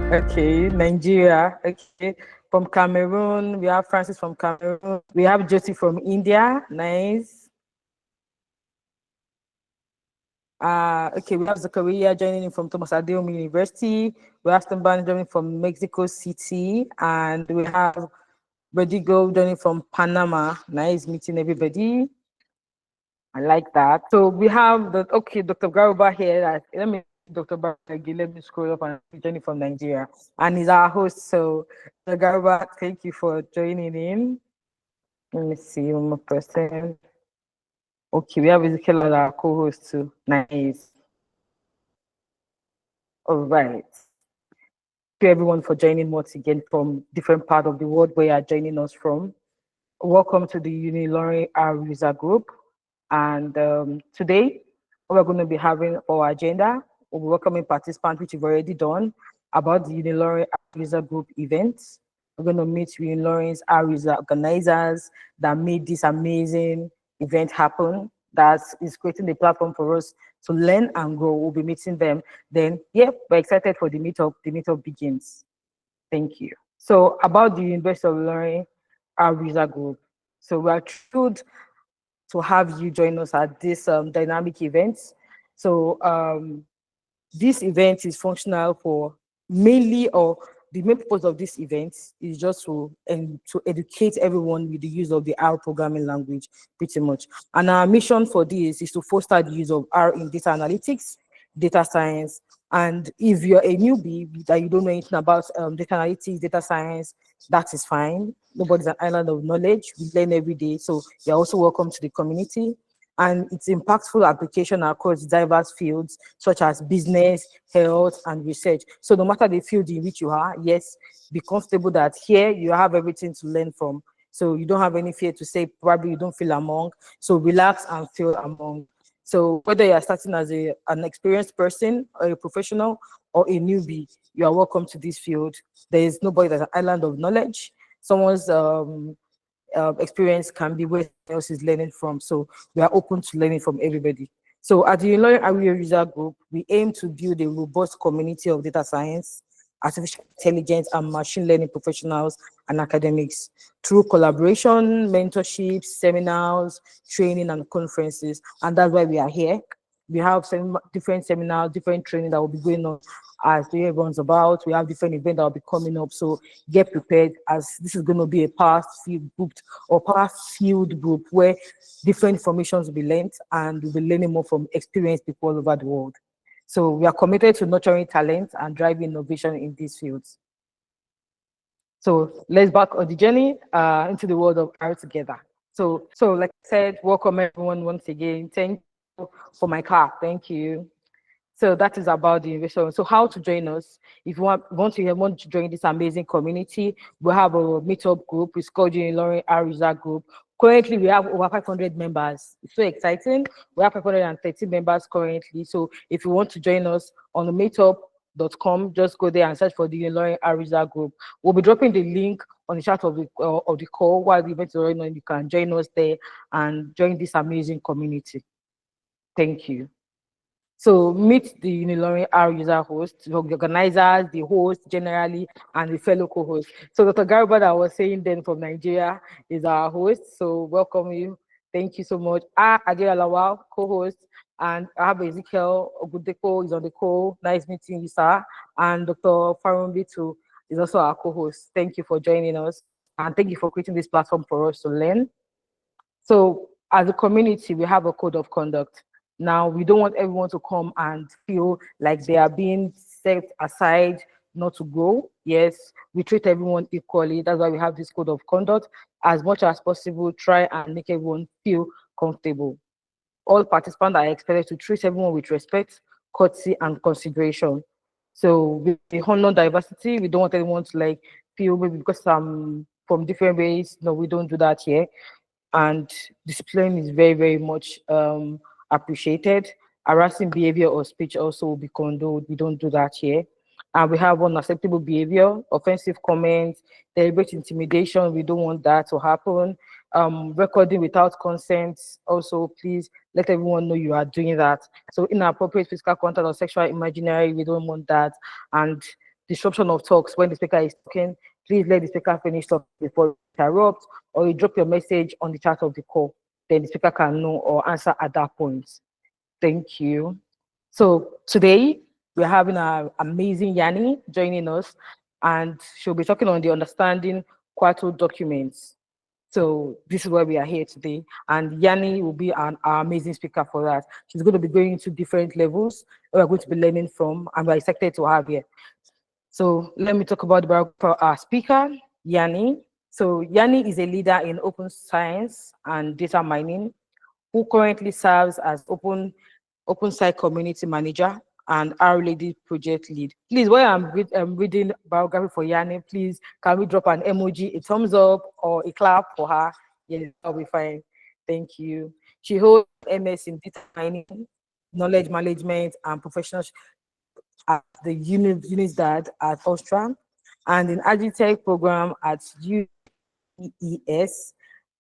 Okay, Nigeria. Okay, from Cameroon, we have Francis from Cameroon. We have Jyoti from India. Nice. Okay, we have Zachariah joining in from Thomas Adeomi University. We have Stamban joining from Mexico City, and we have Rodigo joining from Panama. Nice meeting everybody. I like that. So we have Dr. Garuba here. Let me Dr. Baragi, let me scroll up and joining from Nigeria. And he's our host. So Dr. Garuba, thank you for joining in. Let me see one more person. Okay, we have Ezekiel as our co-host too. Nice. All right. Thank you everyone for joining once again from different part of the world where you are joining us from. Welcome to the UNILORIN R User Group. And today, we're going to be having our agenda. We'll be welcoming participants, which we've already done, about the UNILORIN R User Group events. We're going to meet UNILORIN's R User organizers that made this amazing event happen. That is creating the platform for us to learn and grow. We'll be meeting them. Then, yeah, we're excited for the meetup. The meetup begins. Thank you. So about the University of Ilorin R User Group. So we are thrilled to have you join us at this dynamic event. So this event is functional for mainly, or the main purpose of this event is just to educate everyone with the use of the R programming language, pretty much. And our mission for this is to foster the use of R in data analytics, data science, and if you're a newbie that you don't know anything about data analytics, data science, that is fine. Nobody's an island of knowledge. We learn every day. So you're also welcome to the community. And its impactful application across diverse fields such as business, health, and research. So no matter the field in which you are, yes, be comfortable that here you have everything to learn from. So you don't have any fear to say probably you don't feel among. So relax and feel among. So whether you are starting as an experienced person or a professional or a newbie, you are welcome to this field. There is nobody that's an island of knowledge. Someone's experience can be where someone else is learning from. So we are open to learning from everybody. So at the UNILORIN R User Group, we aim to build a robust community of data science, artificial intelligence, and machine learning professionals and academics through collaboration, mentorships, seminars, training, and conferences. And that's why we are here. We have different seminars, different training that will be going on as the year runs about. We have different events that will be coming up. So get prepared, as this is going to be a past field group or past field group where different information will be learned and we'll be learning more from experienced people all over the world. So we are committed to nurturing talent and driving innovation in these fields. So let's back on the journey into the world of R together. So like I said, welcome everyone once again. Thank you for my car. Thank you. So that is about the innovation. So how to join us? If you want to join this amazing community, we have a meetup group. It's called UNILORIN R User Group. Currently, we have over 500 members. It's so exciting. We have 530 members currently. So if you want to join us on the meetup.com, just go there and search for the UNILORIN R User Group. We'll be dropping the link on the chat of the call while the event is going on. You can join us there and join this amazing community. Thank you. So meet the UNILORIN R User host, the organizers, the host generally, and the fellow co-host. So Dr. Garuba that I was saying then from Nigeria is our host. So welcome you. Thank you so much. Adela Lawal, co-host, and I have Ezekiel Ogudeko is on the call. Nice meeting you, sir. And Dr. Farumbi too is also our co-host. Thank you for joining us. And thank you for creating this platform for us to learn. So as a community, we have a code of conduct. Now, we don't want everyone to come and feel like they are being set aside not to grow. Yes, we treat everyone equally. That's why we have this code of conduct. As much as possible, try and make everyone feel comfortable. All participants are expected to treat everyone with respect, courtesy, and consideration. So we honor diversity. We don't want anyone to like feel maybe because I'm from different ways. No, we don't do that here. And discipline is very, very much appreciated. Harassing behavior or speech also will be condoned. We don't do that here. And we have unacceptable behavior, offensive comments, deliberate intimidation. We don't want that to happen. Recording without consent. Also, please let everyone know you are doing that. So inappropriate physical contact or sexual imaginary, we don't want that. And disruption of talks. When the speaker is talking, please let the speaker finish talking before you interrupt, or you drop your message on the chat of the call. Then the speaker can know or answer at that point. Thank you. So today we're having an amazing Yanni joining us, and she'll be talking on the understanding Quarto documents. So this is why we are here today, and Yanni will be our amazing speaker for that. She's going to be going to different levels we're going to be learning from, and we're excited to have here. So let me talk about our speaker, Yanni. So Yanni is a leader in open science and data mining, who currently serves as open site community manager and R Lady project lead. Please, while I'm reading biography for Yanni, please, can we drop an emoji, a thumbs up or a clap for her? Yes, that'll be fine. Thank you. She holds MS in data mining, knowledge management, and professional at the UNISDAD at Austria, and in Agritech program at UES,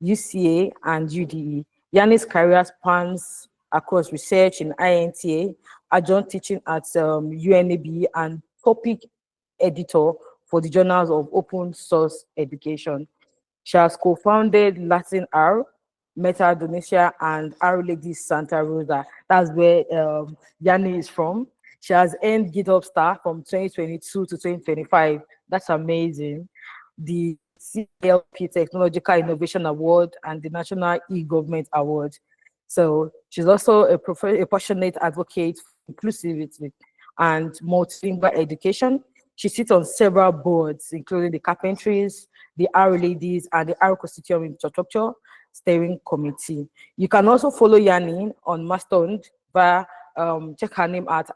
UCA, and UDE. Yanni's career spans across research in INTA, adjunct teaching at UNAB, and topic editor for the Journals of Open Source Education. She has co-founded Latin R, Meta Indonesia, and R Lady Santa Rosa. That's where Yanni is from. She has earned GitHub Star from 2022 to 2025. That's amazing. The CLP Technological Innovation Award and the National E-Government Award. So she's also a passionate advocate for inclusivity and multilingual education. She sits on several boards, including the Carpentries, the R Ladies, and the R Constituent Infrastructure Steering Committee. You can also follow Yanni on Mastodon via check her name at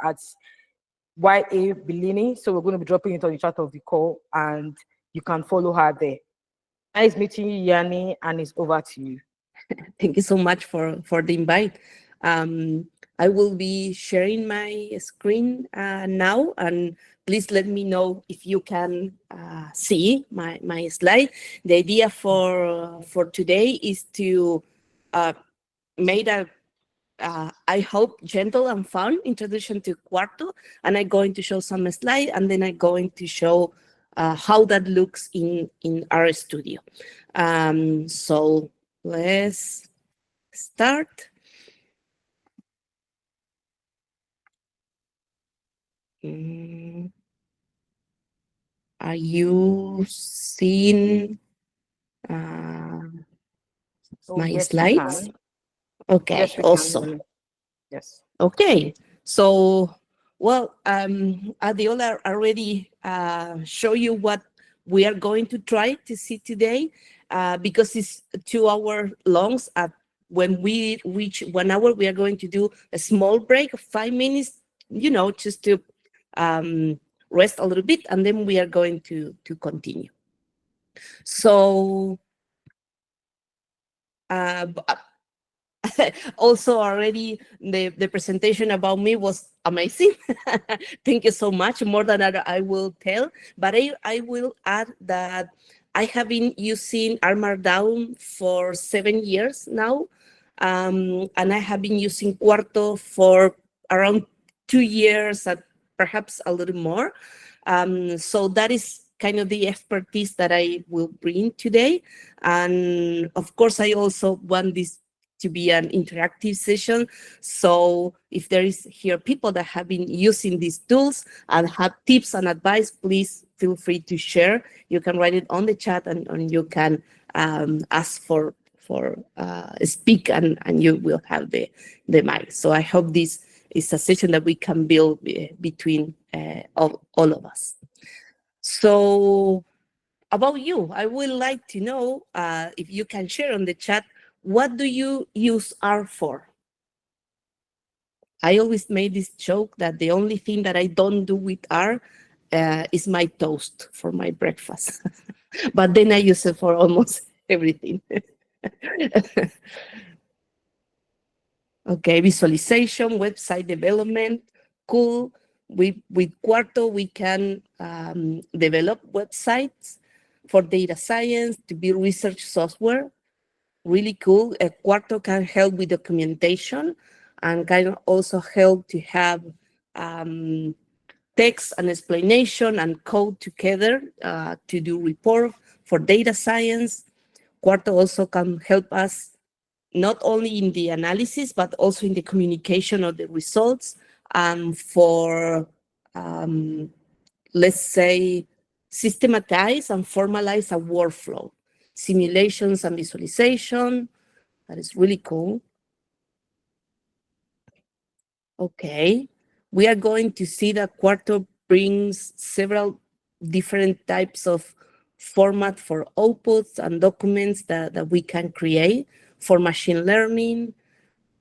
YA Bellini. So we're going to be dropping it on the chat of the call, and you can follow her there. Nice meeting you, Yanni, and it's over to you. Thank you so much for the invite. I will be sharing my screen now, and please let me know if you can see my slide. The idea for today is to make a I hope gentle and fun introduction to Quarto, and I'm going to show some slides, and then I'm going to show how that looks in RStudio. So let's start. Are you seeing my yes, slides? Okay, yes, awesome. Yes. Okay, so well, Adiola already show you what we are going to try to see today, because it's 2 hours long. When we reach 1 hour, we are going to do a small break of 5 minutes, you know, just to rest a little bit, and then we are going to continue. So also already the presentation about me was amazing. Thank you so much, more than I will tell, but I will add that I have been using R Markdown for 7 years now, and I have been using Quarto for around 2 years, perhaps a little more. So that is kind of the expertise that I will bring today. And of course, I also want this to be an interactive session. So if there is here people that have been using these tools and have tips and advice, please feel free to share. You can write it on the chat, and you can ask for speak, and you will have the mic. So I hope this is a session that we can build between all of us. So about you, I would like to know if you can share on the chat, what do you use R for? I always made this joke that the only thing that I don't do with R is my toast for my breakfast. But then I use it for almost everything. Okay, visualization, website development, cool. With Quarto, we can develop websites for data science, to build research software. Really cool. Quarto can help with documentation, and can also help to have text and explanation and code together to do report for data science. Quarto also can help us not only in the analysis, but also in the communication of the results and for, let's say, systematize and formalize a workflow, simulations and visualization. That is really cool. Okay, we are going to see that Quarto brings several different types of format for outputs and documents that we can create for machine learning.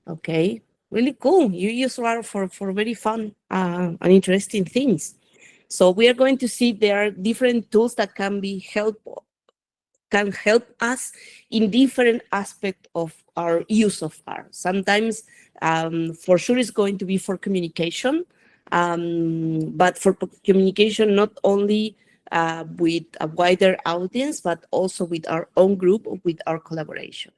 Okay, really cool. You use R for very fun and interesting things. So we are going to see there are different tools that can help us in different aspects of our use of R. Sometimes, for sure, it's going to be for communication, but for communication not only with a wider audience, but also with our own group, with our collaboration.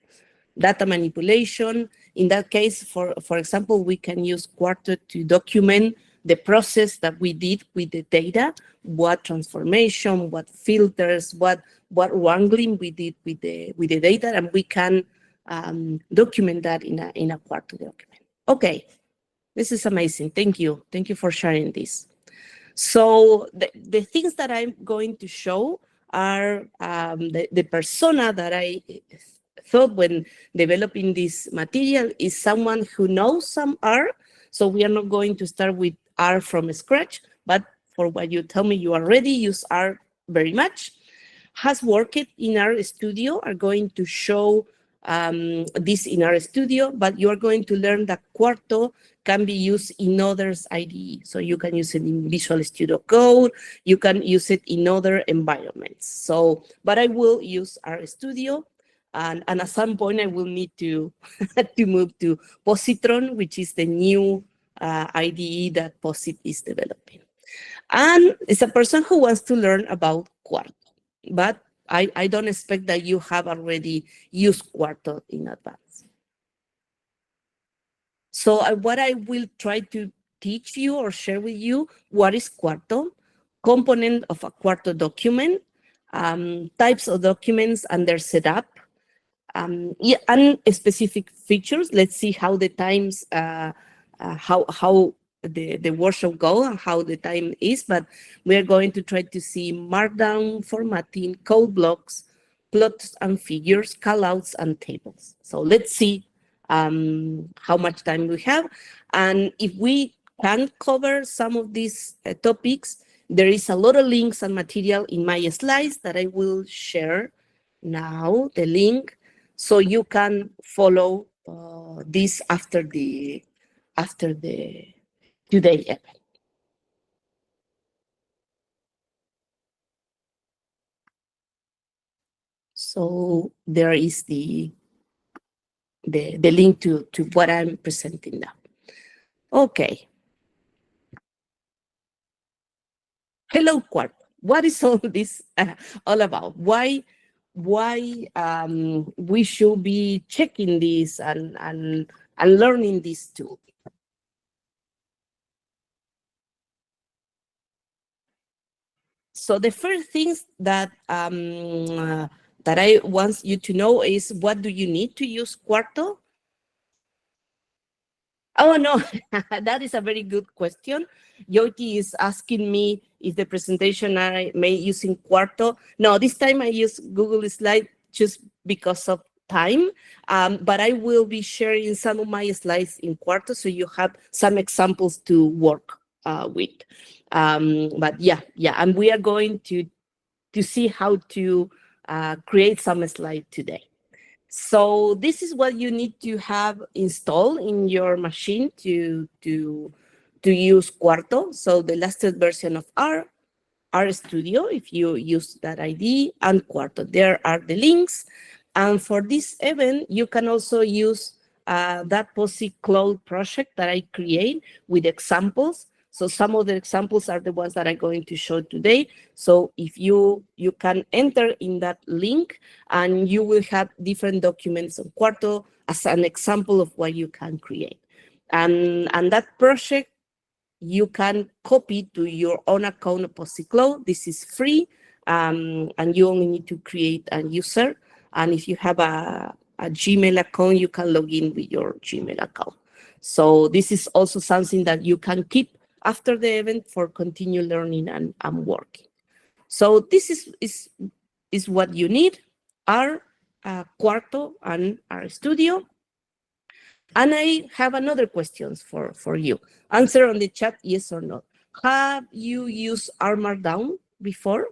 Data manipulation, in that case, for example, we can use Quarto to document the process that we did with the data, what transformation, what filters, what wrangling we did with the data, and we can document that in a Quarto document. Okay, this is amazing. Thank you. Thank you for sharing this. So the things that I'm going to show are the persona that I thought when developing this material is someone who knows some R. So we are not going to start with R from scratch, but for what you tell me you already use R very much, has worked in our studio, are going to show this in our studio, but you are going to learn that Quarto can be used in others IDE. So you can use it in Visual Studio Code, you can use it in other environments. So, but I will use our studio, and at some point I will need to, to move to Positron, which is the new IDE that Posit is developing. And it's a person who wants to learn about Quarto, but I don't expect that you have already used Quarto in advance. So what I will try to teach you or share with you, what is Quarto, component of a Quarto document, types of documents and their setup, yeah, and specific features. Let's see how the times, how the workshop go and how the time is, but we are going to try to see Markdown, formatting, code blocks, plots and figures, callouts and tables. So let's see how much time we have. And if we can cover some of these topics, there is a lot of links and material in my slides that I will share now, the link, so you can follow this after the today event. So there is the link to what I'm presenting now. Okay. Hello, Quarto. What is all this all about? Why we should be checking this and learning this tool? So the first things that that I want you to know is, what do you need to use Quarto? Oh, no, that is a very good question. Yoti is asking me if the presentation I made using Quarto. No, this time I use Google Slide just because of time, but I will be sharing some of my slides in Quarto, so you have some examples to work with. But yeah, and we are going to see how to create some slides today. So this is what you need to have installed in your machine to use Quarto. So the latest version of R Studio, if you use that ID, and Quarto. There are the links. And for this event, you can also use that POSI Cloud project that I create with examples. So some of the examples are the ones that I'm going to show today. So if you can enter in that link, and you will have different documents on Quarto as an example of what you can create. And that project, you can copy to your own account of PostitCloud. This is free, and you only need to create a user. And if you have a Gmail account, you can log in with your Gmail account. So this is also something that you can keep after the event for continue learning and working. So this is what you need: R, Quarto, and R Studio. And I have another questions for you. Answer on the chat, yes or no. Have you used R Markdown before?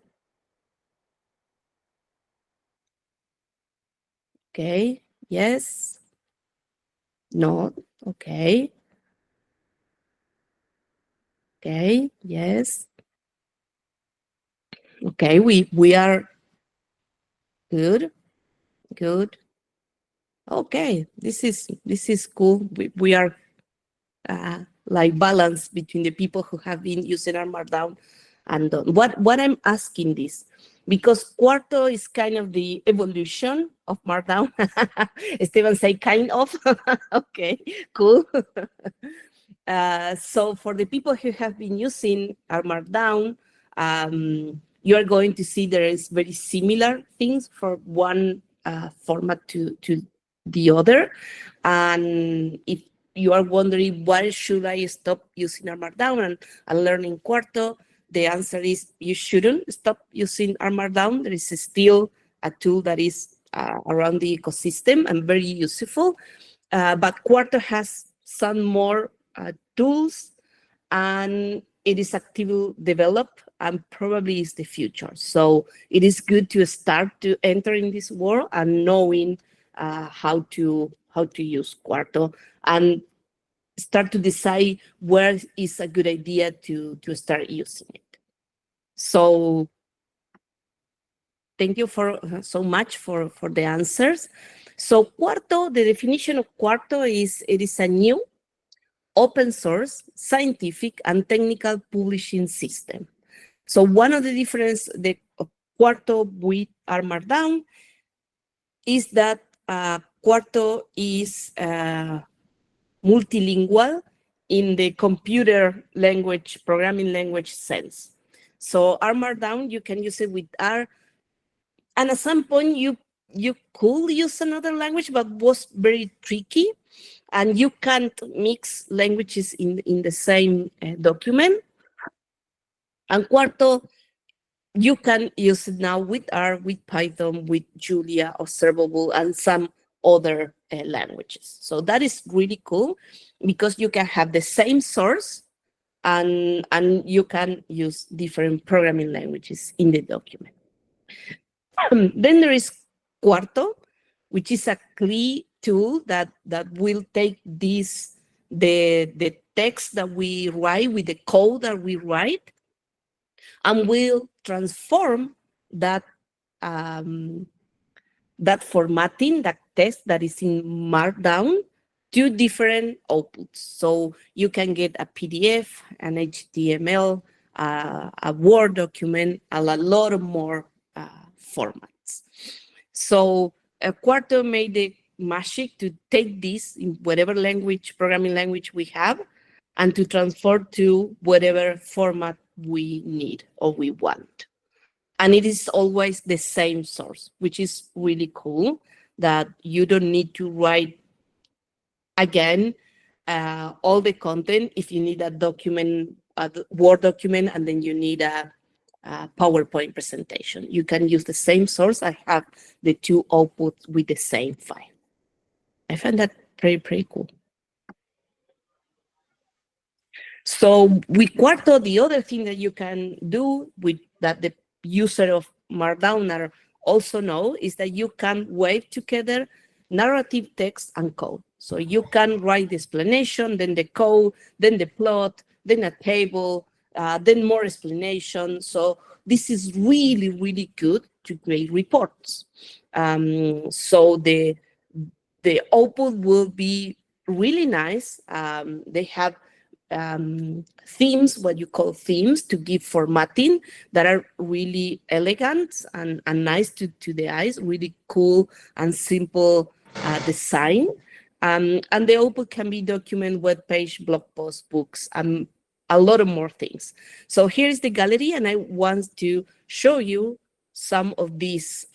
Okay, yes. No, okay. Okay, yes. Okay, we are good, good. Okay, this is cool. We are like balance between the people who have been using R Markdown and don't. What I'm asking this, because Quarto is kind of the evolution of Markdown. Esteban say kind of. Okay, cool. So for the people who have been using R Markdown, you are going to see there is very similar things for one format to the other. And if you are wondering why should I stop using R Markdown and learning Quarto, the answer is you shouldn't stop using R Markdown. There is still a tool that is around the ecosystem and very useful. But Quarto has some more tools, and it is actively developed and probably is the future. So it is good to start to enter in this world and knowing how to use Quarto and start to decide where is a good idea to start using it. So thank you for so much for the answers. So Quarto, the definition of Quarto is it is a new open source, scientific, and technical publishing system. So one of the difference of Quarto with R Markdown is that Quarto is multilingual in the computer language, programming language sense. So R Markdown, you can use it with R, and at some point you could use another language, but was very tricky. And you can't mix languages in the same document. And Quarto, you can use it now with R, with Python, with Julia, Observable, and some other languages. So that is really cool because you can have the same source and you can use different programming languages in the document. Then there is Quarto, which is a CLI tool that will take the text that we write with the code that we write and will transform that that formatting, that text that is in Markdown to different outputs. So you can get a PDF, an HTML, a Word document, and a lot more formats. So Quarto made the magic to take this in whatever language, programming language we have, and to transfer to whatever format we need or we want. And it is always the same source, which is really cool, that you don't need to write again all the content if you need a document, a Word document, and then you need a PowerPoint presentation. You can use the same source. I have the two outputs with the same file. I find that pretty cool. So with Quarto, the other thing that you can do with that the user of Markdown also know is that you can weave together narrative text and code. So you can write the explanation, then the code, then the plot, then a table, then more explanation. So this is really, really good to create reports. So the output will be really nice. They have themes, what you call themes, to give formatting that are really elegant and nice to the eyes, really cool and simple design. And the output can be document, web page, blog post, books, and a lot of more things. So here's the gallery, and I want to show you some of these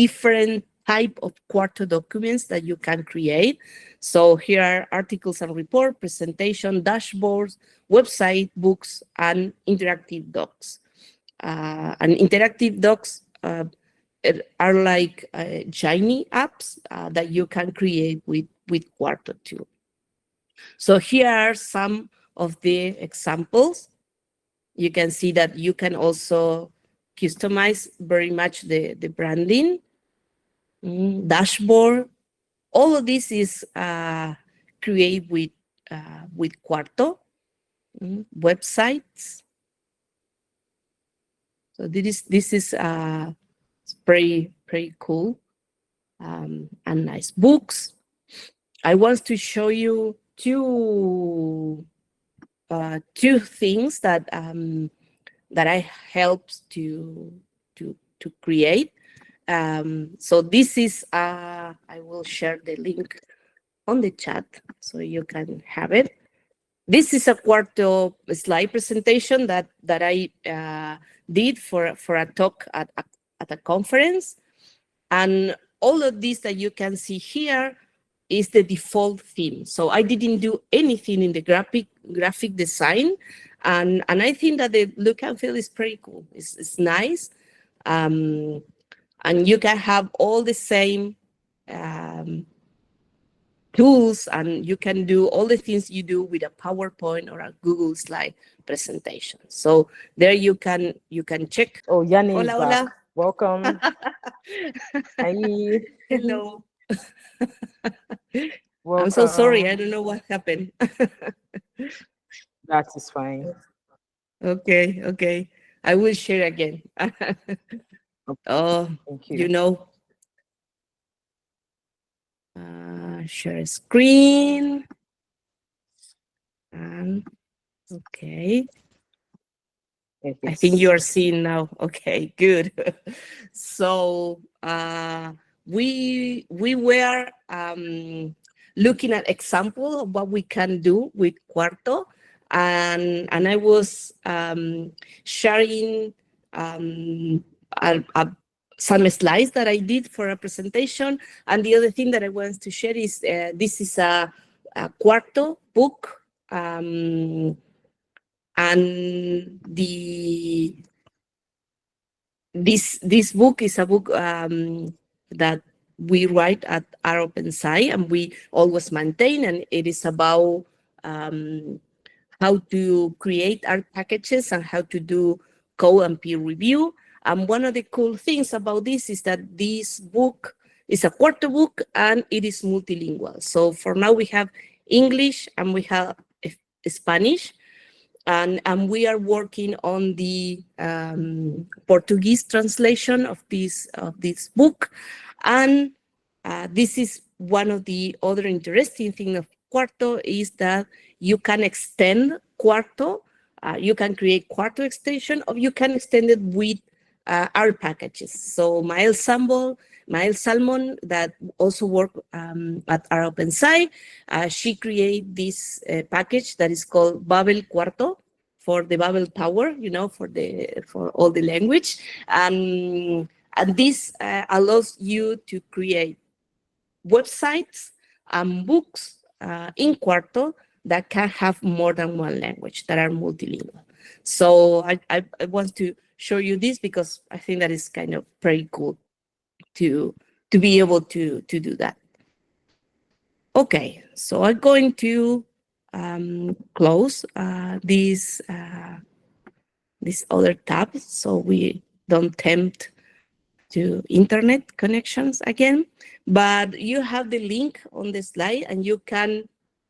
different type of Quarto documents that you can create. So here are articles and report, presentation, dashboards, website, books, and interactive docs. And interactive docs are like Shiny apps that you can create with Quarto too. So here are some of the examples. You can see that you can also customize very much the branding, dashboard. All of this is created with Quarto. Websites. So this is pretty cool and nice. Books. I want to show you two things that I helped to create. So this is I will share the link on the chat so you can have it. This is a Quarto slide presentation that I did for a talk at a conference, and all of this that you can see here is the default theme. So I didn't do anything in the graphic design, and I think that the look and feel is pretty cool. It's nice, and you can have all the same tools, and you can do all the things you do with a PowerPoint or a Google slide presentation. So there you can check. Oh, Yanni is Hola, back. hola. Welcome. Hi. Hello. Welcome. I'm so sorry. I don't know what happened. That is fine. Okay. I will share again. Oh, Thank you. you know. Share screen. And okay. I think you are seeing now. Okay, good. So we were looking at example of what we can do with Quarto, and I was sharing some slides that I did for a presentation. And the other thing that I want to share is this is a Quarto book. And this book is a book that we write at our OpenSci, and we always maintain, and it is about how to create art packages and how to do code and peer review. And one of the cool things about this is that this book is a Quarto book and it is multilingual. So for now we have English and we have Spanish. And we are working on the Portuguese translation of this book. And this is one of the other interesting things of Quarto is that you can extend Quarto. You can create Quarto extension, or you can extend it with R packages. So Mael Salmon, that also work at our OpenSci, she created this package that is called Babel Quarto for the Babel Tower, for all the language, and this allows you to create websites and books in Quarto that can have more than one language, that are multilingual. So I want to show you this because I think that is kind of pretty cool to be able to do that. Okay, so I'm going to close this other tab so we don't tempt to internet connections again. But you have the link on the slide, and you can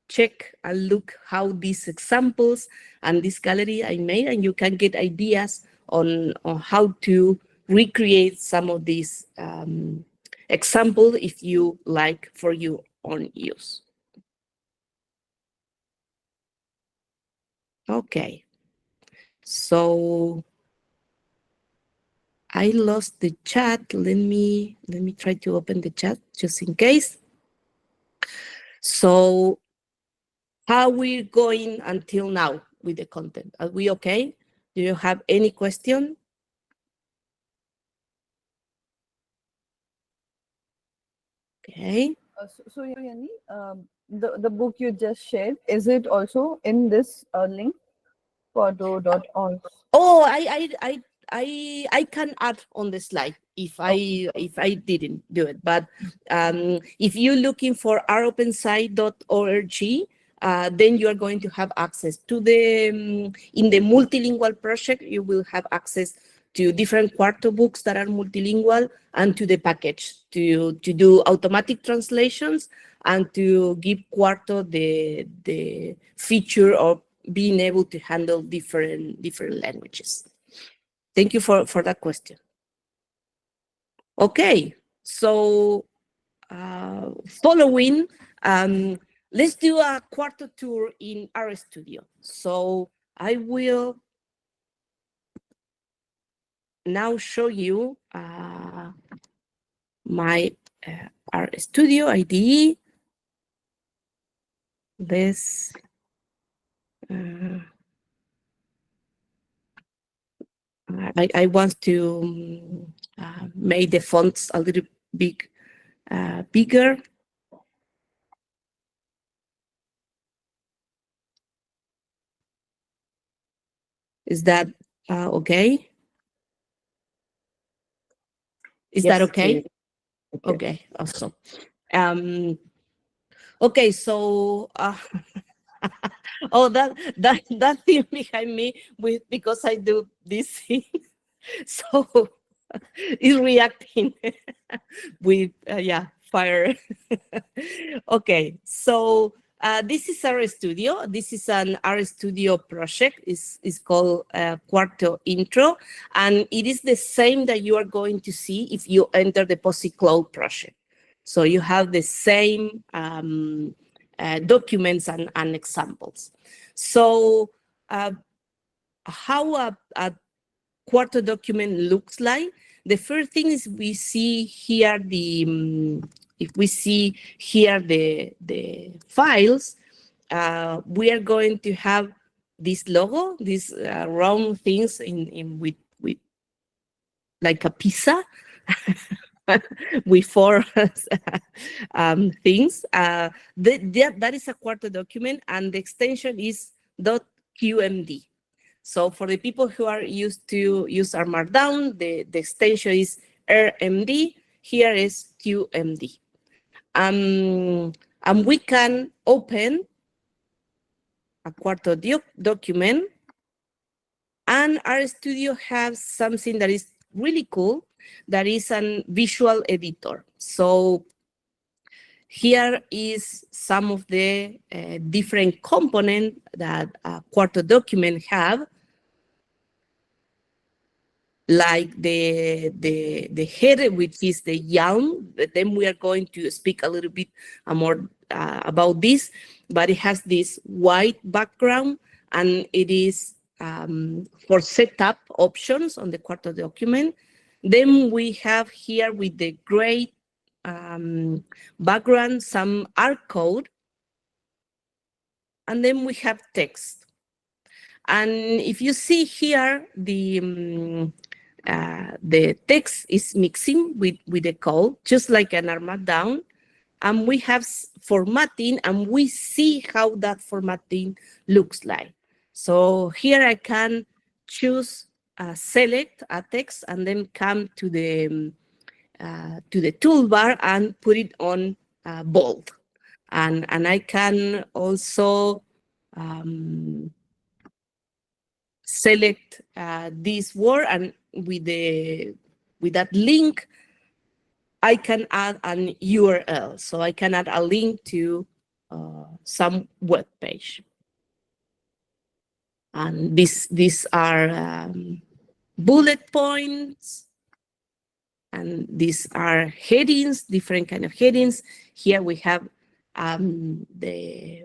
check and look how these examples and this gallery I made, and you can get ideas on how to recreate some of these examples if you like for your own use. Okay, so I lost the chat. Let me try to open the chat just in case. So how we're going until now with the content. Are we okay? Do you have any question? Okay. So Yani, the book you just shared, is it also in this link, quarto.org? Oh, I can add on the slide if I didn't do it. But if you're looking for ropensci.org, then you are going to have access to the in the multilingual project. You will have access to different Quarto books that are multilingual, and to the package to do automatic translations and to give Quarto the feature of being able to handle different languages. Thank you for that question. Okay, so following, let's do a Quarto tour in RStudio. So I will now show you my RStudio IDE. This I want to make the fonts a little bigger. Is that okay? Is that okay? Okay, awesome. Okay, so oh, that thing behind me because I do this thing, so it's reacting with fire. Okay, so this is RStudio. This is an RStudio project. It's called Quarto Intro, and it is the same that you are going to see if you enter the POSI Cloud project. So you have the same documents and examples. So how a Quarto document looks like? The first thing is we see here if we see here the files, we are going to have this logo, these round things with like a pizza with four things. That is a Quarto document, and the extension is .qmd. So for the people who are used to use R Markdown, the extension is RMD. Here is QMD. And we can open a Quarto document, and RStudio has something that is really cool, that is a visual editor. So here is some of the different components that a Quarto document have, like the header, which is the YAML. Then we are going to speak a little bit more about this, but it has this white background, and it is for setup options on the Quarto document. Then we have here with the gray background some R code, and then we have text. And if you see here, the text is mixing with the code, just like an R Markdown. And we have formatting, and we see how that formatting looks like. So here I can choose, select a text, and then come to the toolbar and put it on bold. And I can also select this word, and with that link, I can add an URL. So I can add a link to some web page. And these are bullet points, and these are headings, different kind of headings. Here we have the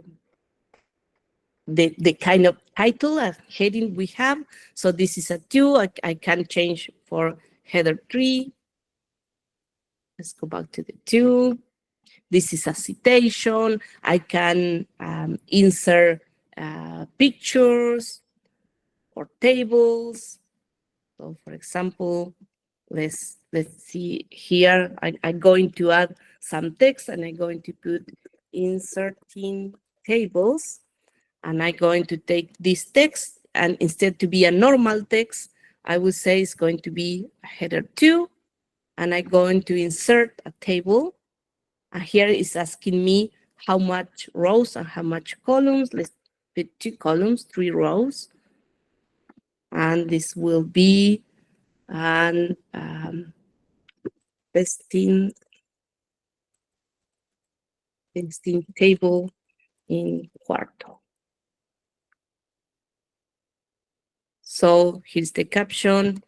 kind of title and heading we have. So this is a 2. I can change for header 3. Let's go back to the 2. this is a citation. I can insert pictures or tables. So for example, let's see here, I'm going to add some text and I'm going to put inserting tables, and I'm going to take this text, and instead to be a normal text, I would say it's going to be a header 2, and I'm going to insert a table. And here it's asking me how much rows and how much columns. Let's put 2 columns, 3 rows. And this will be an testing table in Quarto. So here's the caption.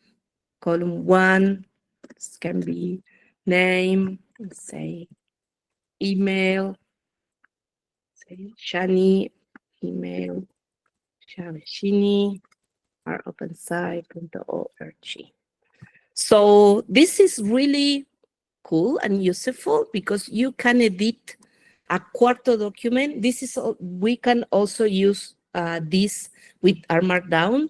Column 1, this can be name, let's say email, say Shani, email, Shavashini, opensci.org. So this is really cool and useful because you can edit a Quarto document. This is we can also use this with R Markdown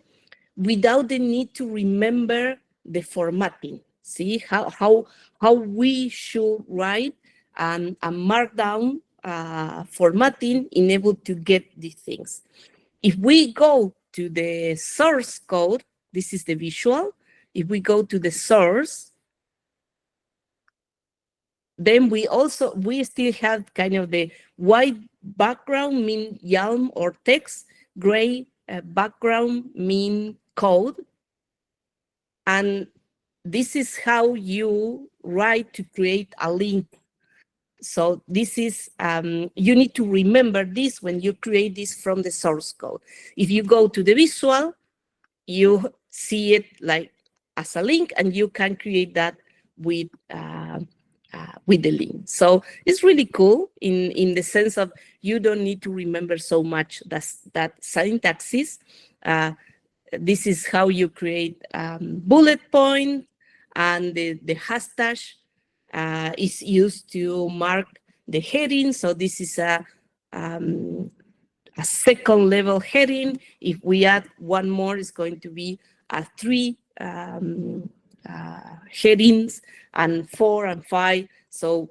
without the need to remember the formatting. See how we should write a Markdown formatting in able to get these things. If we go to the source code, this is the visual. If we go to the source, then we still have kind of the white background mean YAML or text, gray background mean code. And this is how you write to create a link. So this is, you need to remember this when you create this from the source code. If you go to the visual, you see it like as a link, and you can create that with the link. So it's really cool in the sense of you don't need to remember so much that syntaxes. This is how you create bullet point, and the hashtag is used to mark the heading. So this is a second level heading. If we add one more, it's going to be a 3 headings, and 4 and 5. So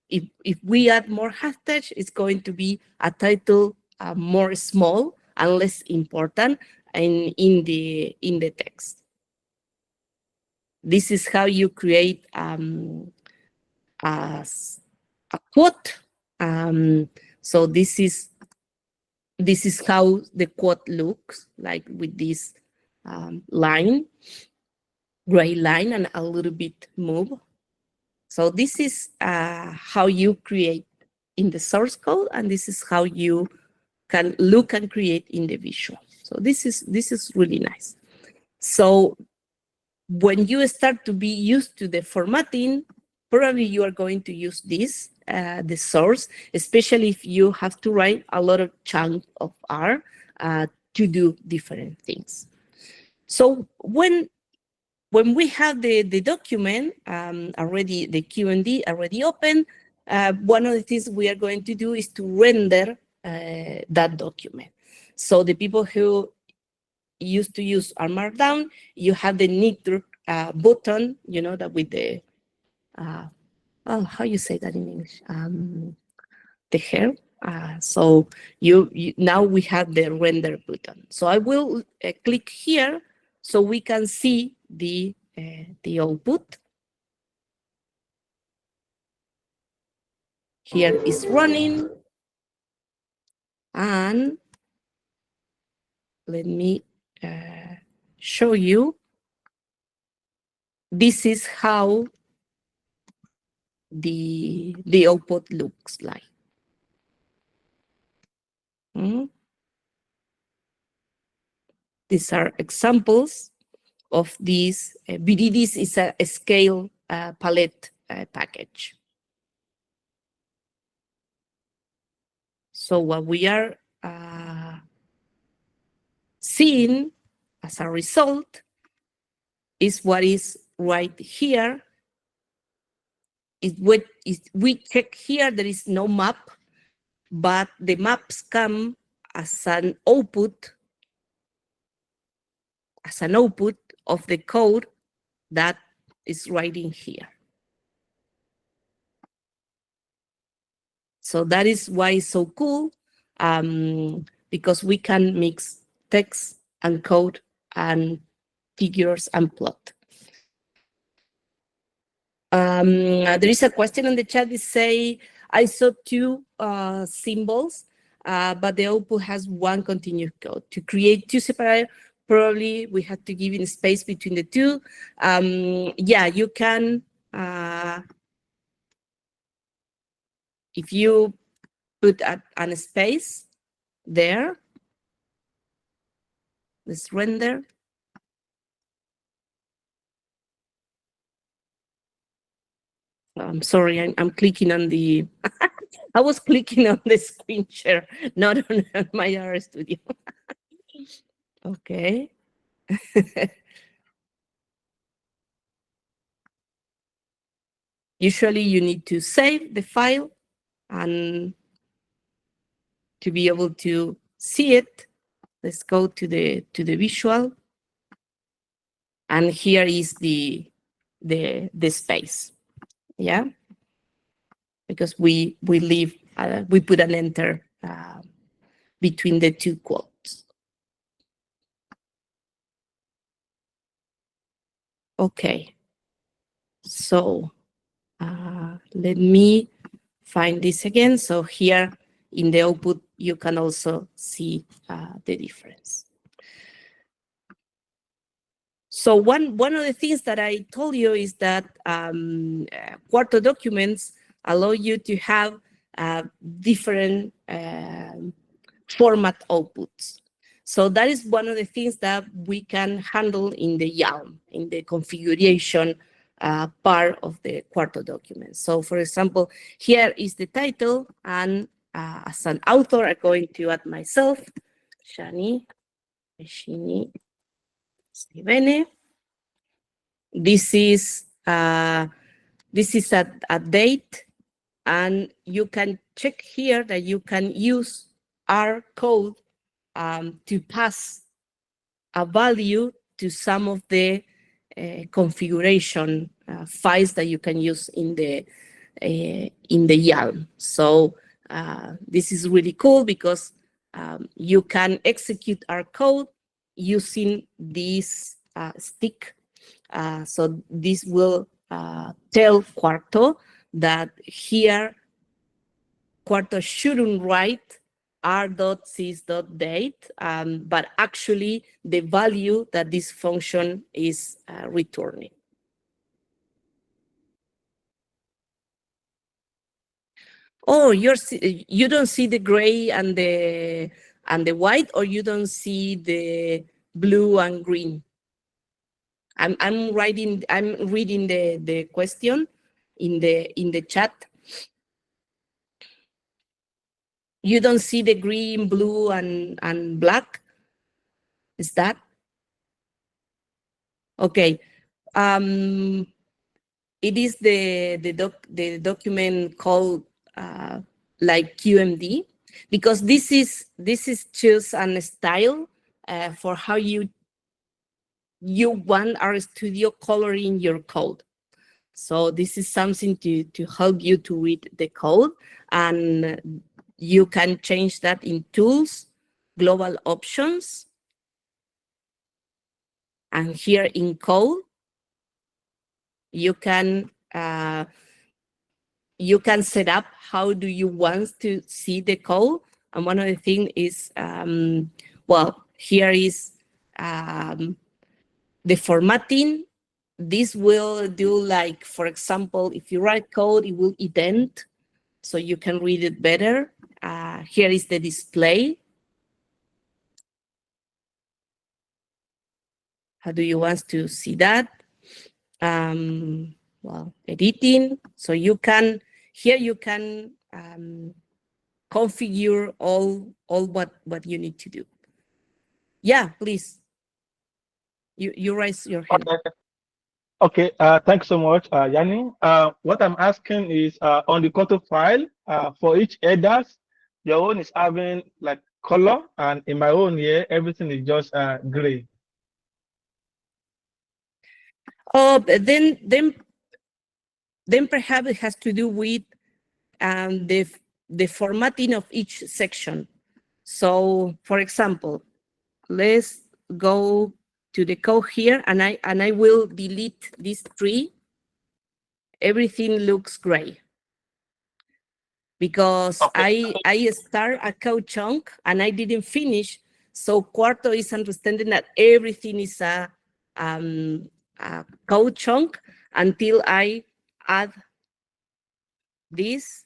if we add more hashtags, it's going to be a title more small and less important in the text. This is how you create a quote. So this is how the quote looks like, with this line, gray line, and a little bit move. So this is how you create in the source code, and this is how you can look and create in the visual. So this is really nice. So when you start to be used to the formatting, probably you are going to use this, the source, especially if you have to write a lot of chunk of R to do different things. So when we have the document already, the Q&D already open, one of the things we are going to do is to render that document. So the people who used to use R Markdown, you have the knitted button, you know, that with the, how you say that in English? The hair. So you now we have the render button. So I will click here so we can see the output. Here is running, and let me show you. This is how the output looks like. These are examples of these. BDDs is a scale palette package. So what we are seeing as a result is what is right here we check here, there is no map, but the maps come as an output of the code that is writing here. So that is why it's so cool, because we can mix text and code and figures and plot. There is a question on the chat that say, I saw two symbols, but the output has one continuous code. To create two separate, probably we have to give in space between the two. Yeah, you can, if you put a space there, let's render. I'm sorry, I'm clicking on the, I was clicking on the screen share, not on my R Studio. Okay. Usually you need to save the file and to be able to see it, let's go to the visual. And here is the space. Yeah. Because we leave, we put an enter between the two quotes. Okay. So let me find this again. So here in the output, you can also see the difference. So one of the things that I told you is that Quarto documents allow you to have different format outputs. So that is one of the things that we can handle in the YAML, in the configuration part of the Quarto document. So for example, here is the title, and as an author, I'm going to add myself, Shani Stevene. This is a date, and you can check here that you can use R code to pass a value to some of the configuration files that you can use in the YAML. So this is really cool because you can execute our code using this stick. So this will tell Quarto that here Quarto shouldn't write r.sys.date, but actually the value that this function is returning. Oh, you don't see the gray and the white, or you don't see the blue and green? I'm reading the question in the chat. You don't see the green, blue, and black? Is that? Okay. It is the document called like QMD, because this is just an style for how you want RStudio coloring your code. So this is something to help you to read the code, and you can change that in tools, global options, and here in code, you can set up how do you want to see the code. And one of the things is, well, here is the formatting. This will do, like, for example, if you write code, it will indent so you can read it better. Here is the display. How do you want to see that? Well, editing. So you can, here you can configure all what you need to do. Yeah, please. You raise your hand. Okay, thanks so much, Yanni. What I'm asking is on the Quarto file, for each headers, your own is having like color, and in my own here, everything is just gray. Oh, but then perhaps it has to do with the formatting of each section. So, for example, let's go to the code here, and I will delete this tree. Everything looks gray because Okay. I start a code chunk and I didn't finish. So Quarto is understanding that everything is a code chunk until I add this,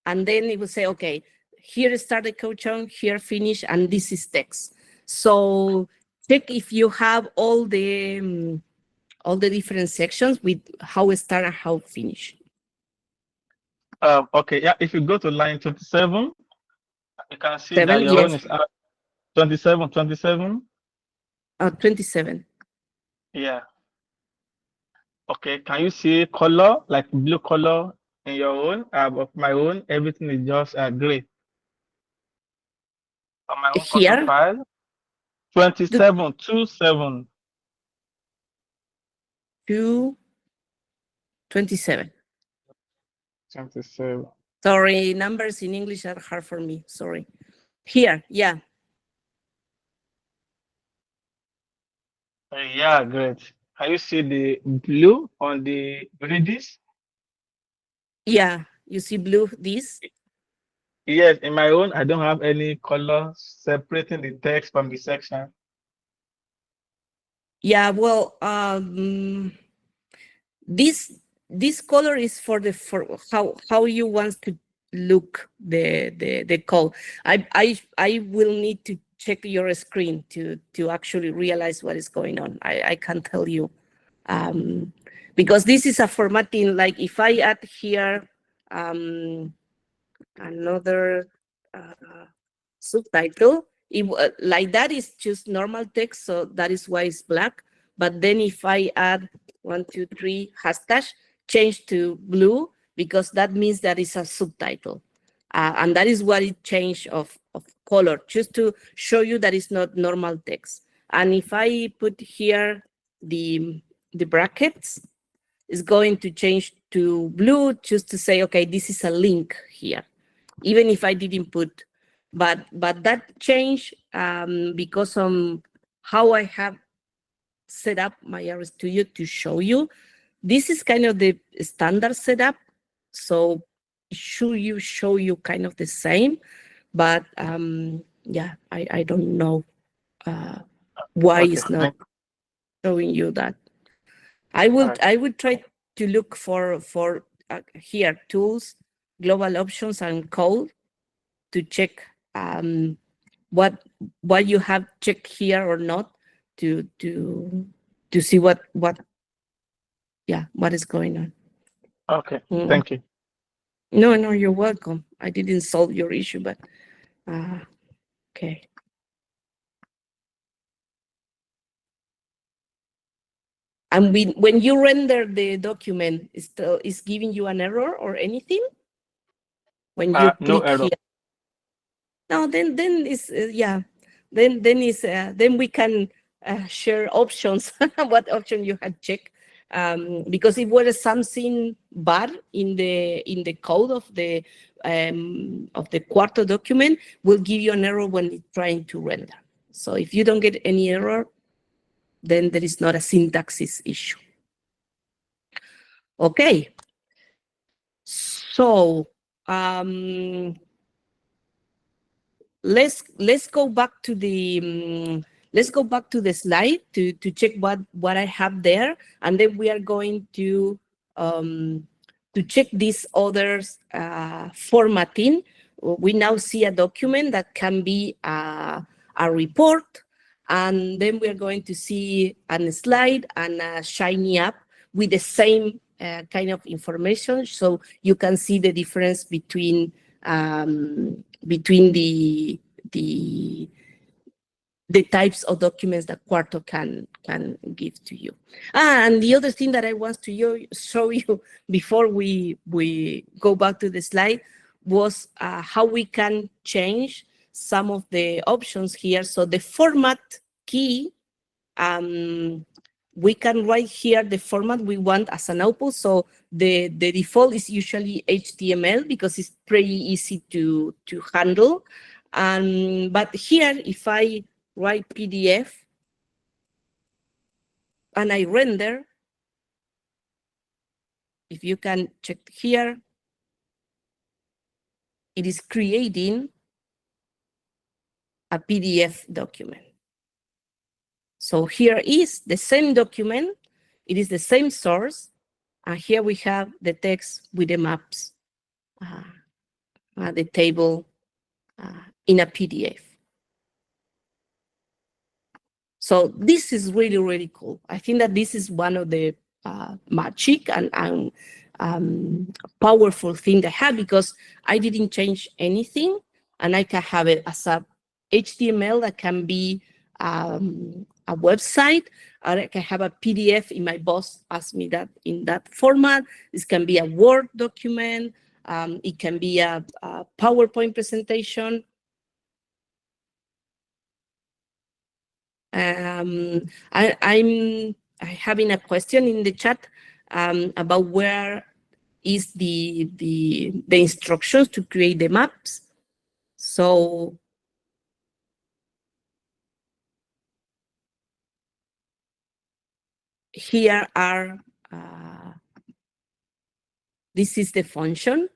and then it will say, okay, here start the code chunk, here finish, and this is text. So check if you have all the different sections with how start and how finish. Okay, yeah, if you go to line 27, you can see that 7, your own yes, is 27, 27. 27. Yeah. Okay, can you see color, like blue color in your own? Of my own, everything is just gray. On my own Quarto Here, file, the 27, 27. 2, 27. 27. Sorry, numbers in English are hard for me. Sorry. Here, yeah. Yeah, great. Can you see the blue on the grids? Yeah, you see blue, this? Yes, in my own, I don't have any color separating the text from the section. Yeah, well, this color is for how you want to look the code. I will need to check your screen to actually realize what is going on. I can't tell you, because this is a formatting. Like if I add here another subtitle, like that is just normal text, so that is why it's black. But then if I add 1, 2, 3 hashtag, change to blue, because that means that is a subtitle, and that is what it changed of color, just to show you that it's not normal text. And if I put here the brackets, it's going to change to blue, just to say, okay, this is a link here, even if I didn't put. But that changed because of how I have set up my RStudio to show you. This is kind of the standard setup, so should you show you kind of the same, but yeah, I don't know why Okay, it's not thank you. showing you that. All right. I would try to look for here tools, global options, and code to check what you have checked here or not, to see what is going on. Okay, Mm. thank you. No, you're welcome. I didn't solve your issue, but okay. And when you render the document, is giving you an error or anything when you No click error. here? No, then is yeah, then is then we can share options. What option you had checked? Because if there is something bad in the code of the Quarto document, will give you an error when it's trying to render. So if you don't get any error, then there is not a syntax issue. Okay. So let's go back to the slide to check what I have there, and then we are going to check these others formatting. We now see a document that can be a report, and then we are going to see a slide and a shiny app with the same kind of information, so you can see the difference between the the types of documents that Quarto can give to you. And the other thing that I want to show you before we go back to the slide was how we can change some of the options here. So the format key, we can write here the format we want as an output. So the default is usually HTML because it's pretty easy to handle. But here, if I write PDF and I render, if you can check here, it is creating a PDF document. So here is the same document, it is the same source, and here we have the text with the maps, the table in a PDF. So this is really, really cool. I think that this is one of the magic and powerful thing I have, because I didn't change anything, and I can have it as a HTML that can be a website, or I can have a PDF if my boss asks me that in that format. This can be a Word document. It can be a PowerPoint presentation. I'm having a question in the chat about where is the instructions to create the maps. So here are, this is the function,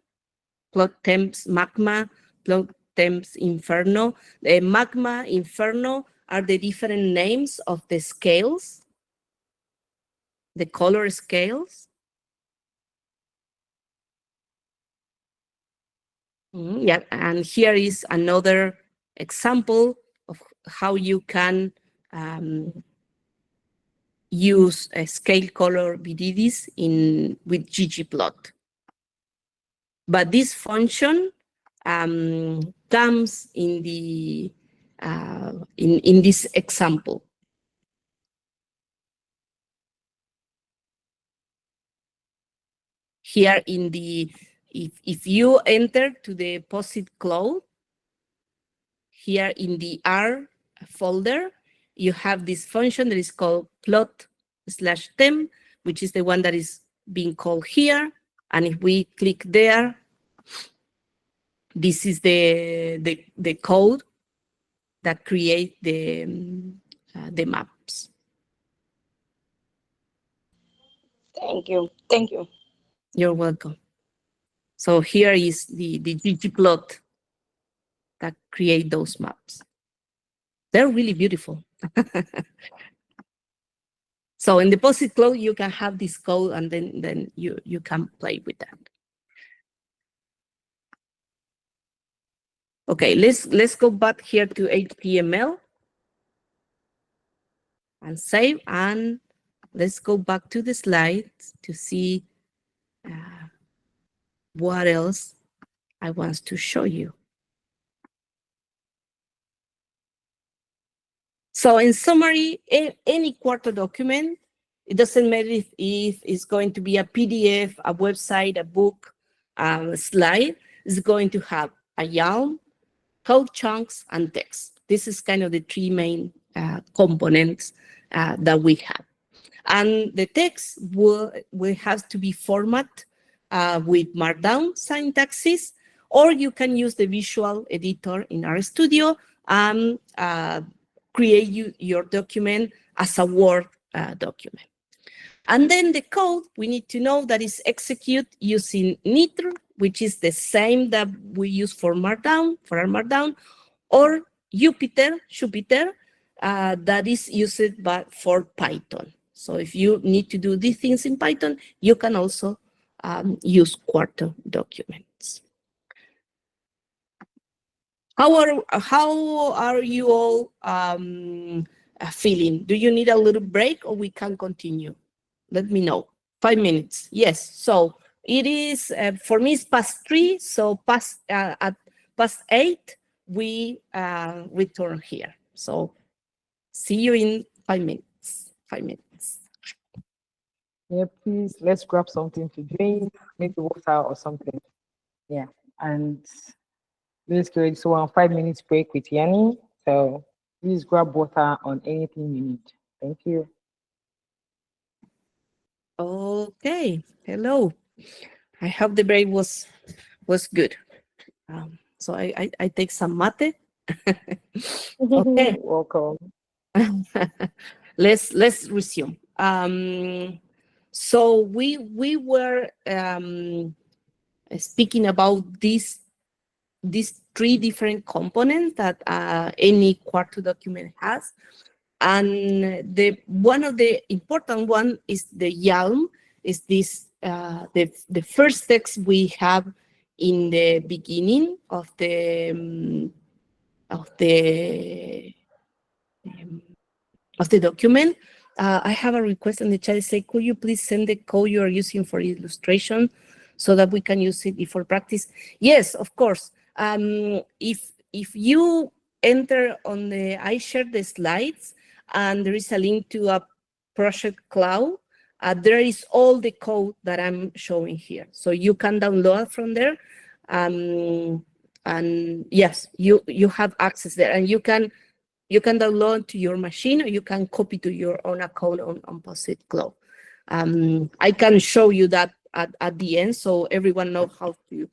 plot temps magma, plot temps inferno. The magma, inferno are the different names of the scales, the color scales. Yeah, and here is another example of how you can use a scale color VDDs with ggplot. But this function comes in the in this example. Here in the, if you enter to the POSIT cloud, here in the R folder, you have this function that is called plot/temp, which is the one that is being called here. And if we click there, this is the code that create the maps. Thank you. Thank you. You're welcome. So here is the ggplot that create those maps. They're really beautiful. So in the POSIT cloud, you can have this code, and then you can play with that. Okay, let's go back here to HTML and save, and let's go back to the slides to see what else I want to show you. So in summary, any Quarto document, it doesn't matter if it's going to be a PDF, a website, a book, a slide, it's going to have a YAML, code chunks, and text. This is kind of the three main components that we have. And the text will have to be formatted with Markdown syntaxes, or you can use the visual editor in RStudio and create your document as a Word document. And then the code, we need to know that is execute using nitr, which is the same that we use for Markdown, for R Markdown, or Jupyter, that is used for Python. So if you need to do these things in Python, you can also use Quarto documents. How are you all feeling? Do you need a little break, or we can continue? Let me know. 5 minutes. Yes. So it is for me. It's past 3. So at past 8, we return here. So See you in 5 minutes. 5 minutes. Yeah, please, let's grab something to drink, maybe water or something. Yeah, and let's go. So, 5 minutes break with Yanni. So, please grab water on anything you need. Thank you. Okay. Hello. I hope the break was good. So I take some mate. Okay. Welcome. let's resume. So we were speaking about these 3 different components that any Quarto document has, and one of the important one is the YAML. Is this the first text we have in the beginning of the document. I have a request in the chat. Say, could you please send the code you are using for illustration so that we can use it before practice? Yes, of course. If you enter on I shared the slides, and there is a link to a project cloud. There is all the code that I'm showing here, so you can download from there. And yes, you have access there, and you can download to your machine, or you can copy to your own account on Posit Cloud. I can show you that at the end, so everyone knows how to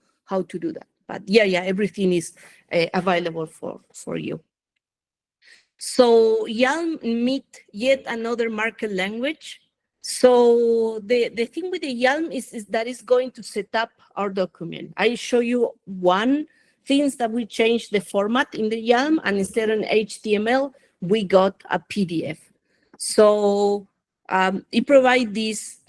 do that. But yeah, everything is available for you. So YAML meet yet another market language. So the thing with the YAML is that it's going to set up our document. I show you one things that we changed the format in the YAML, and instead of HTML, we got a PDF. So it provides this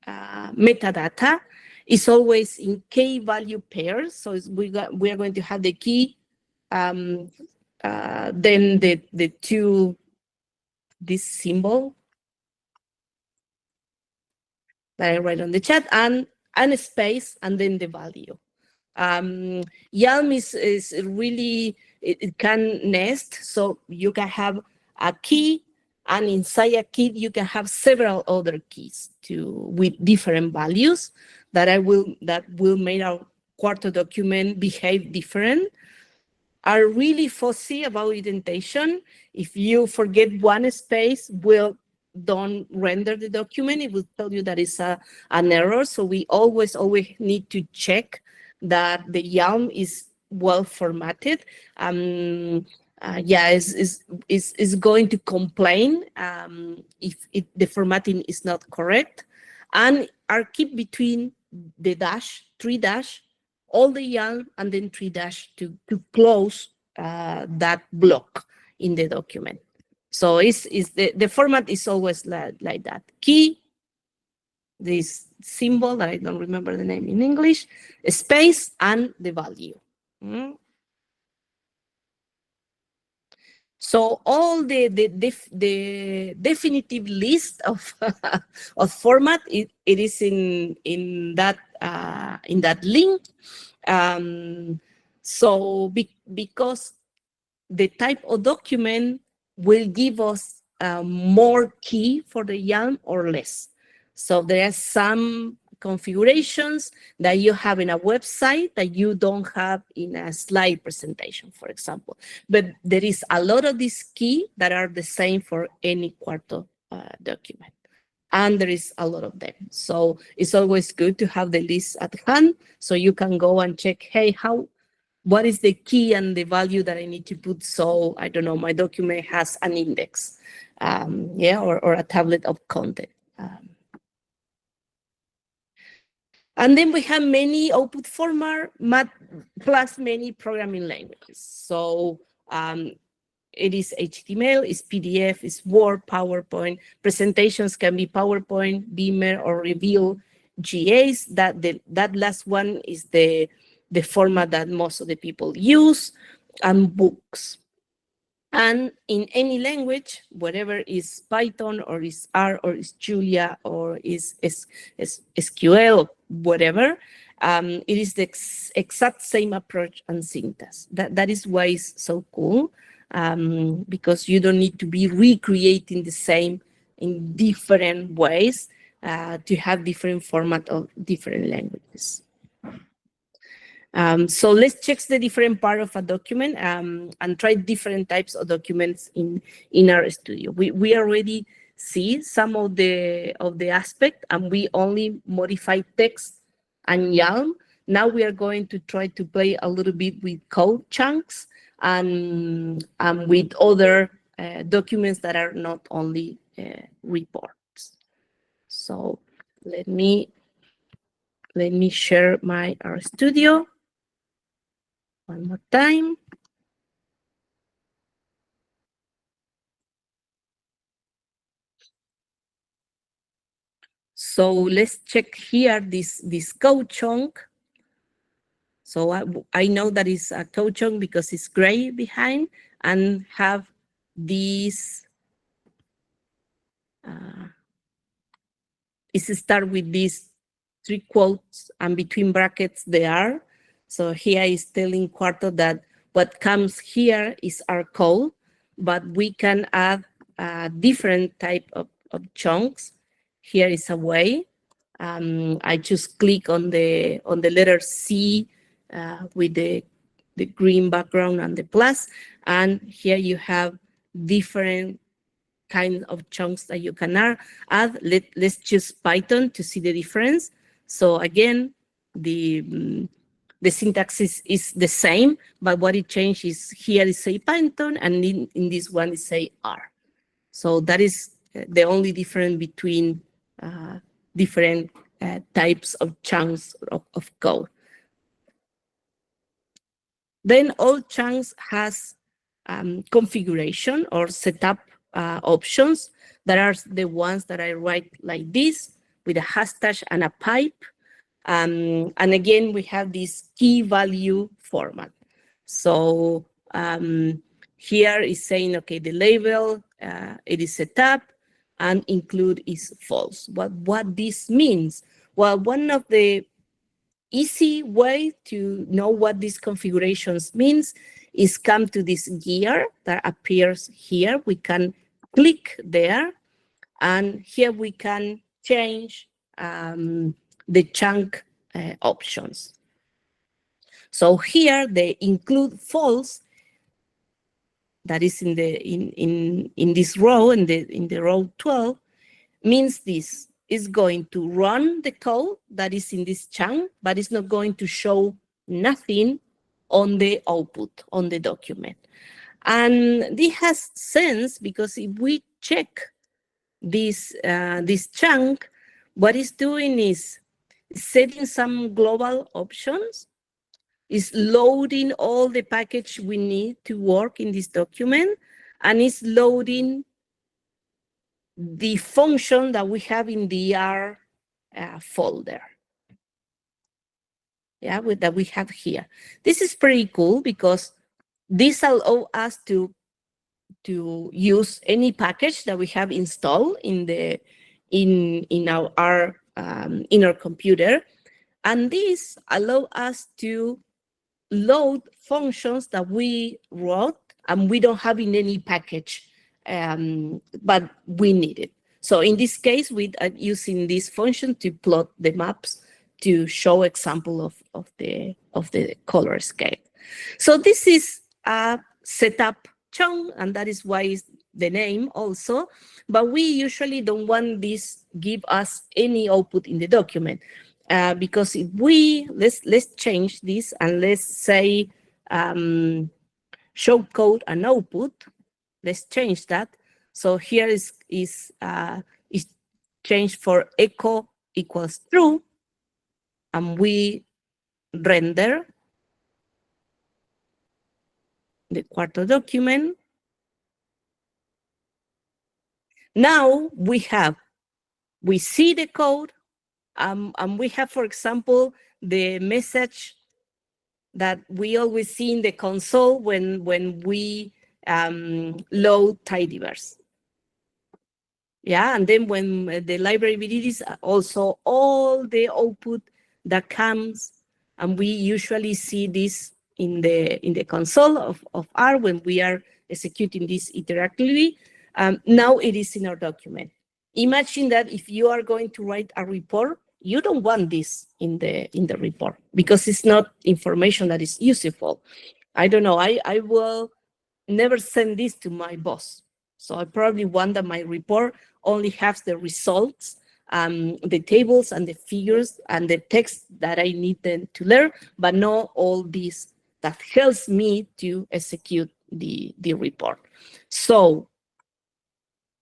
metadata. It's always in key value pairs. So we are going to have the key, then the two, this symbol that I write on the chat, and a space, and then the value. YAML is really, it can nest, so you can have a key, and inside a key you can have several other keys with different values that will make our Quarto document behave different. Are really fussy about indentation. If you forget one space, don't render the document. It will tell you that it's an error. So we always need to check that the YAML is well formatted. Is going to complain if the formatting is not correct, and are keep between the dash, 3-, all the YAML, and then 3- to close that block in the document. So the format is always like that. Key, this symbol that I don't remember the name in English, a space, and the value. So all the definitive list of of format, it is in that link. So because the type of document will give us more key for the YAML or less. So there are some configurations that you have in a website that you don't have in a slide presentation, for example. But there is a lot of these keys that are the same for any Quarto document. And there is a lot of them. So it's always good to have the list at hand, so you can go and check, hey, what is the key and the value that I need to put? So I don't know, my document has an index, or a tablet of content. And then we have many output format plus many programming languages. So it is HTML, it's PDF, it's Word, PowerPoint. Presentations can be PowerPoint, Beamer, or Reveal GAs. That last one is the format that most of the people use, and books. And in any language, whatever is Python or is R or is Julia or is SQL, whatever, it is the exact same approach and syntax. That is why it's so cool. because you don't need to be recreating the same in different ways to have different format of different languages. So let's check the different part of a document and try different types of documents in our studio. We already see some of the aspect, and we only modify text and YAML. Now we are going to try to play a little bit with code chunks and with other documents that are not only reports. So let me share my RStudio one more time. So let's check here this code chunk. So I know that it's a code chunk because it's gray behind and have these. It start with these 3 quotes and between brackets they are. So here is telling Quarto that what comes here is our code, but we can add a different type of chunks. Here is a way. I just click on the letter C with the green background and the plus, and here you have different kind of chunks that you can add. Let's choose Python to see the difference. So again, the syntax is the same, but what it changed is here is say Python, and in this one is say R. So that is the only difference between different types of chunks of code. Then all chunks has configuration or setup options that are the ones that I write like this with a hashtag and a pipe. And again, we have this key value format. So here is saying, okay, the label, it is set up, and include is false. But what this means? Well, one of the easy way to know what these configurations means is come to this gear that appears here. We can click there, and here we can change the chunk options. So here the include false that is in this row, in the row 12, means this is going to run the code that is in this chunk, but it's not going to show nothing on the output on the document. And this has sense because if we check this chunk, what it's doing is setting some global options, is loading all the package we need to work in this document, and is loading the function that we have in the R folder. Yeah, that we have here. This is pretty cool because this allows us to use any package that we have installed in our computer, and this allows us to load functions that we wrote and we don't have in any package, but we need it. So in this case, we are using this function to plot the maps to show example of the color scale. So this is a setup chunk, and that is why it's the name also. But we usually don't want this give us any output in the document, because if we let's change this and let's say show code and output. Let's change that. So here is changed for echo equals true, and we render the Quarto document. Now we see the code, and we have, for example, the message that we always see in the console when we load tidyverse. Yeah, and then when the library release, also all the output that comes, and we usually see this in the console of R when we are executing this interactively. Now it is in our document. Imagine that if you are going to write a report, you don't want this in the report because it's not information that is useful. I don't know, I will never send this to my boss. So I probably want that my report only has the results, the tables and the figures and the text that I need them to learn, but not all this that helps me to execute the report. So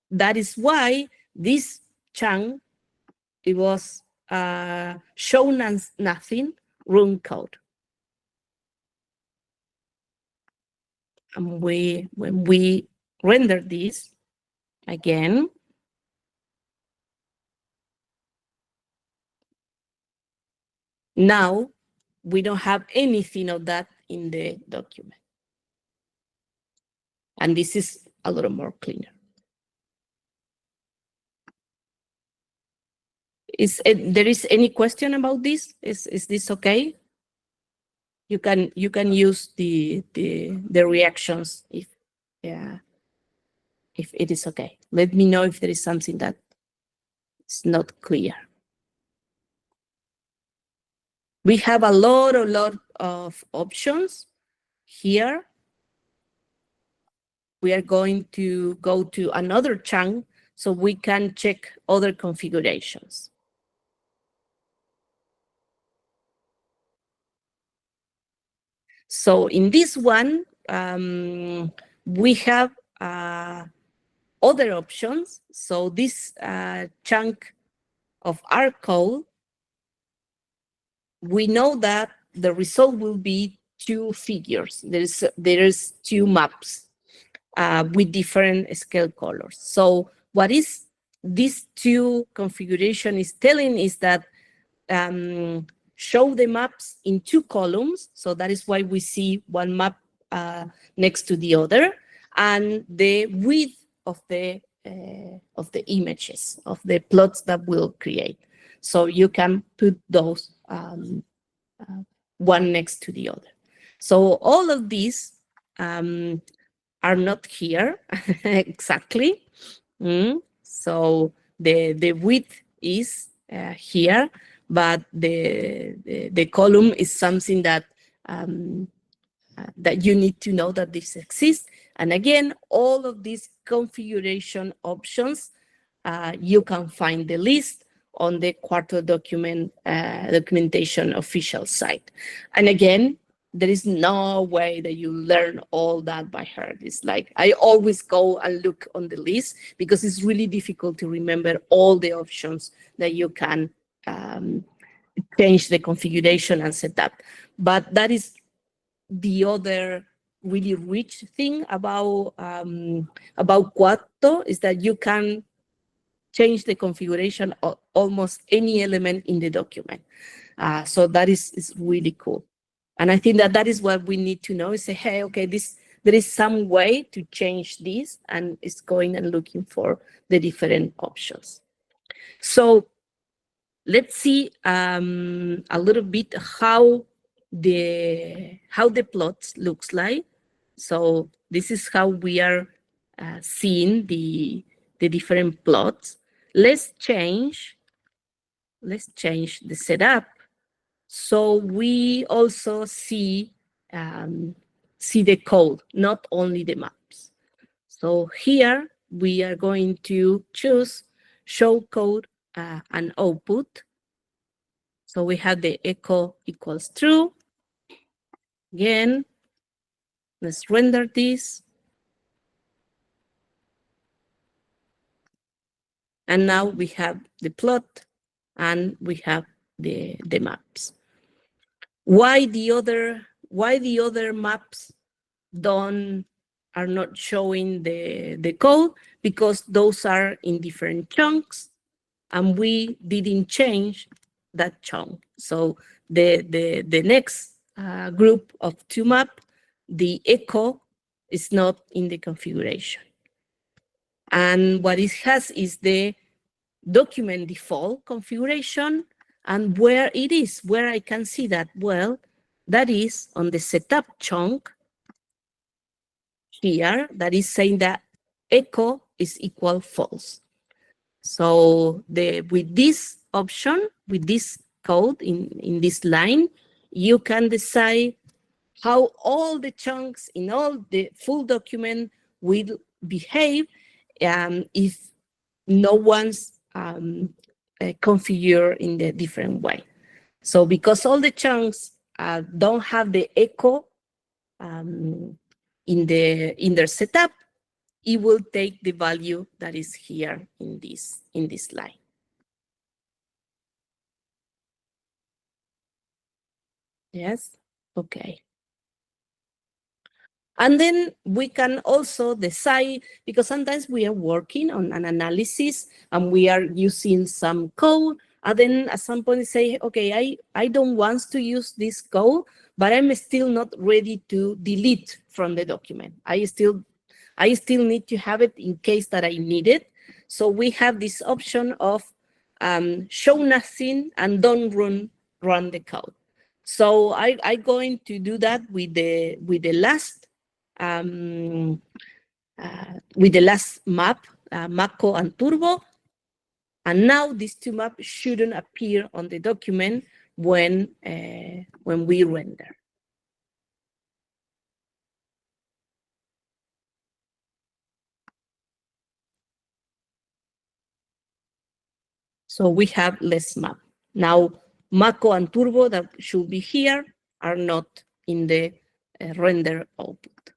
that is why this chunk, it was shown as nothing, run code. And when we render this again, now we don't have anything of that in the document. And this is a little more cleaner. There is any question about this? Is this okay? You can use the reactions if it is okay. Let me know if there is something that is not clear. We have a lot of options here. We are going to go to another chunk so we can check other configurations. So in this one, we have other options. So this chunk of our code, we know that the result will be two figures. There is two maps with different scale colors. So what is these two configuration is telling is that show the maps in two columns. So that is why we see one map next to the other, and the width of the images, of the plots that we'll create. So you can put those one next to the other. So all of these are not here exactly. So the width is here, but the column is something that that you need to know that this exists. And again, all of these configuration options, you can find the list on the Quarto documentation official site. And again, there is no way that you learn all that by heart. It's like I always go and look on the list because it's really difficult to remember all the options that you can change the configuration and set up. But that is the other really rich thing about Quarto, is that you can change the configuration of almost any element in the document. So that is really cool. And I think that is what we need to know, is say, hey, okay, there is some way to change this, and it's going and looking for the different options. So let's see a little bit how the plots looks like. So this is how we are seeing the different plots. Let's change the setup so we also see the code, not only the maps. So here we are going to choose show code and output. So we have the echo equals true. Again, let's render this. And now we have the plot and we have the maps. Why the other maps are not showing the code? Because those are in different chunks and we didn't change that chunk. So the next group of two maps, the echo is not in the configuration. And what it has is the document default configuration, and where it is, where I can see that, well, that is on the setup chunk here that is saying that echo is equal false. So with this option, with this code in this line, you can decide how all the chunks in all the full document will behave if no one's configured in the different way. So because all the chunks don't have the echo in their setup, it will take the value that is here in this line. Yes, okay. And then we can also decide, because sometimes we are working on an analysis and we are using some code, and then at some point say, okay, I don't want to use this code, but I'm still not ready to delete from the document. I still need to have it in case that I need it. So we have this option of show nothing and don't run the code. So I'm going to do that with the last map, Mako and Turbo. And now these two maps shouldn't appear on the document when we render. So we have less map. Now, Mako and Turbo that should be here are not in the render output.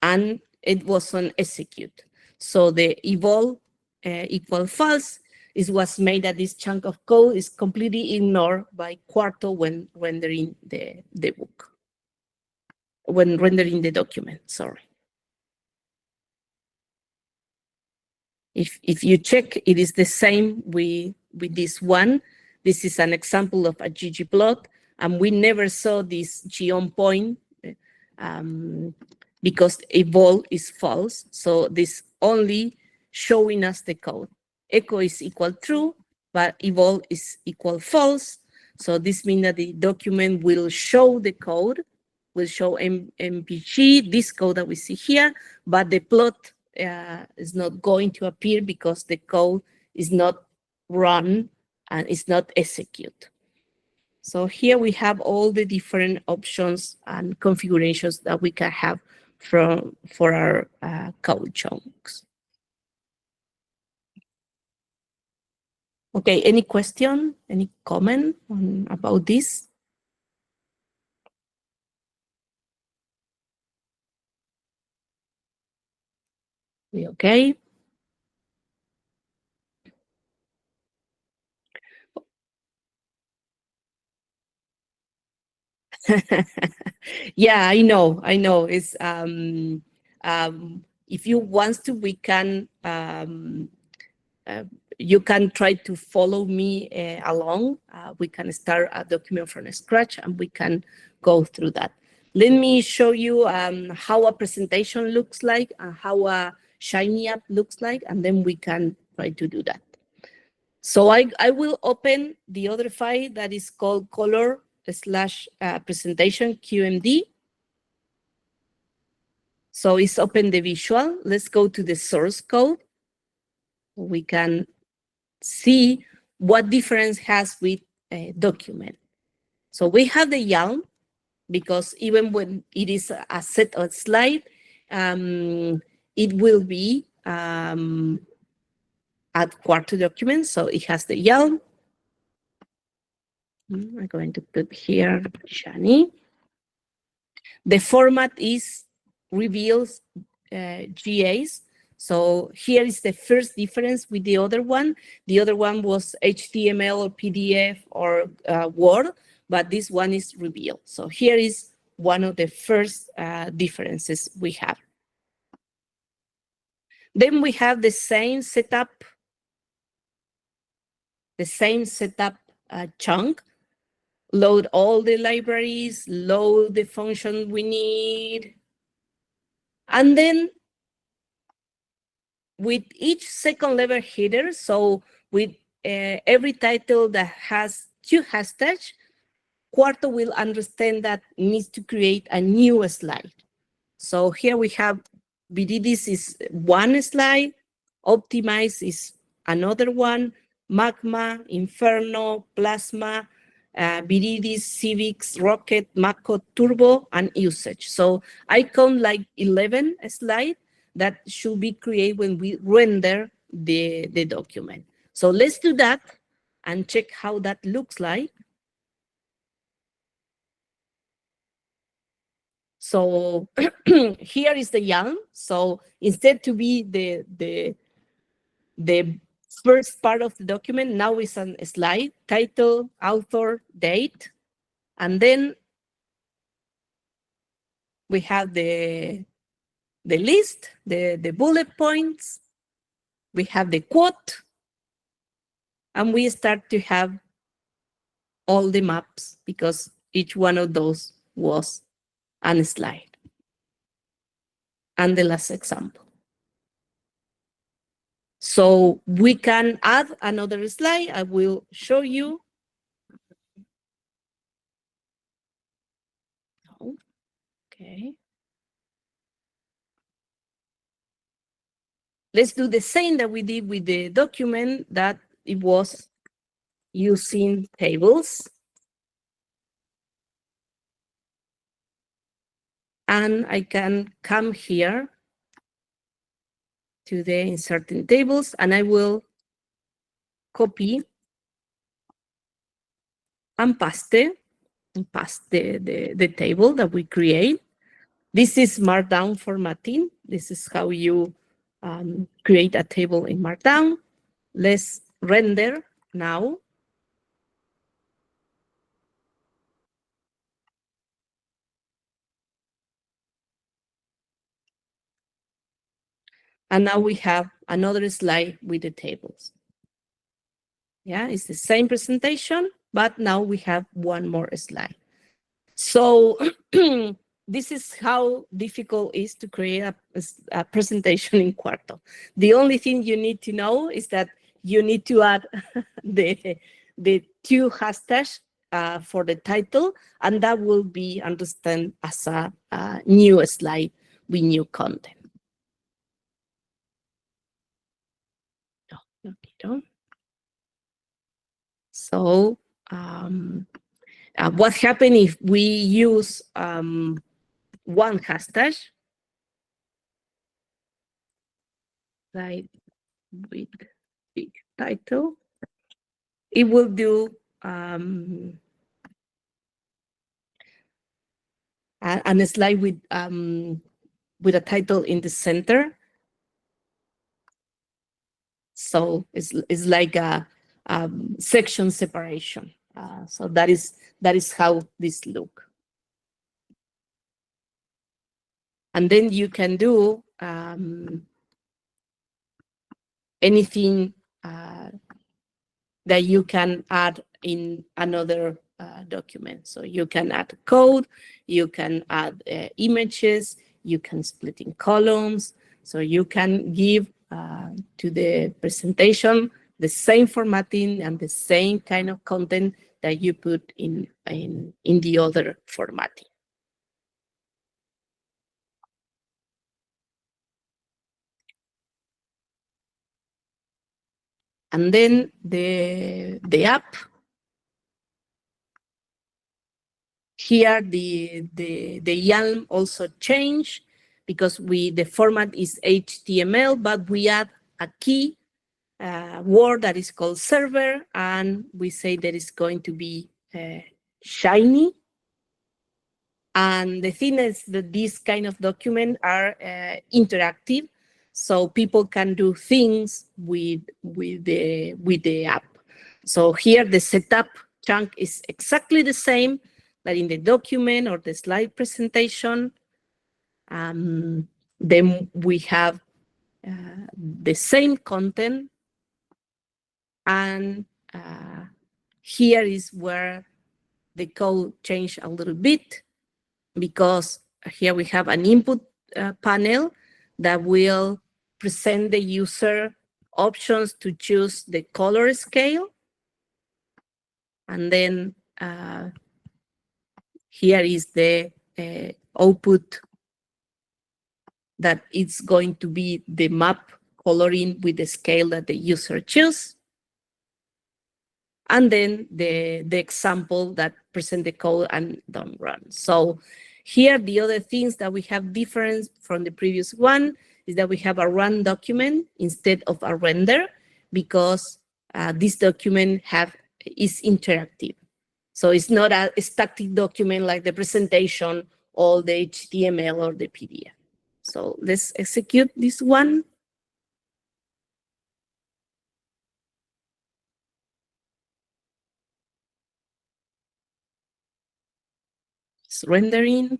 And it was on execute. So the evolve equal false was made that this chunk of code is completely ignored by Quarto when rendering the book, when rendering the document, sorry. If you check, it is the same with this one. This is an example of a ggplot, and we never saw this geom point because evolve is false. So this only showing us the code. Echo is equal true, but evolve is equal false. So this means that the document will show the code, will show MPG, this code that we see here, but the plot is not going to appear because the code is not run and is not execute. So here we have all the different options and configurations that we can have for our code chunks. Okay, any question, any comment about this? We okay? Yeah, I know. It's if you want to, we can you can try to follow me along. We can start a document from scratch and we can go through that. Let me show you how a presentation looks like and how a Shiny app looks like, and then we can try to do that. So I will open the other file that is called color/presentation QMD. So it's open the visual. Let's go to the source code. We can see what difference has with a document. So we have the YAML because even when it is a set of slide, it will be at Quarto document. So it has the YAML. I'm going to put here Shani. The format is reveals GAs. So here is the first difference with the other one. The other one was HTML or PDF or Word, but this one is revealed. So here is one of the first differences we have. Then we have the same setup chunk. Load all the libraries, load the function we need. And then with each second level header, so with every title that has two hashtags, Quarto will understand that it needs to create a new slide. So here we have Viridis is one slide, Optimize is another one, Magma, Inferno, Plasma, Viridis, Civics, Rocket, Mako, Turbo, and Usage. So I count like 11 slides that should be created when we render the document. So let's do that and check how that looks like. So here is the YAML. So instead to be the first part of the document, now it's a slide, title, author, date, and then we have the list, the bullet points, we have the quote, and we start to have all the maps because each one of those was a slide. And the last example. So we can add another slide. I will show you. Okay. Let's do the same that we did with the document that it was using tables. And I can come here to the inserting tables and I will copy and paste the table that we create. This is Markdown formatting. This is how you create a table in Markdown. Let's render now. And now we have another slide with the tables. Yeah, it's the same presentation, but now we have one more slide. So this is how difficult it is to create a presentation in Quarto. The only thing you need to know is that you need to add the two hashtags for the title, and that will be understood as a new slide with new content. So what happens if we use one hashtag, like with big title? It will do a slide with a title in the center. So it's like a section separation. So that is how this look. And then you can do anything that you can add in another document. So you can add code, you can add images, you can split in columns. So you can give to the presentation the same formatting and the same kind of content that you put in the other formatting. And then the app, here the YAML also changed because the format is HTML, but we add a key word that is called server, and we say that it's going to be shiny. And the thing is that these kind of documents are interactive, so people can do things with the app. So here the setup chunk is exactly the same that in the document or the slide presentation. Then we have the same content, and here is where the code changed a little bit, because here we have an input panel that will present the user options to choose the color scale. And then here is the output that it's going to be the map coloring with the scale that the user choose. And then the example that present the code and don't run. So here, the other things that we have different from the previous one is that we have a run document instead of a render, because this document is interactive. So it's not a static document like the presentation or the HTML or the PDF. So let's execute this one. It's rendering.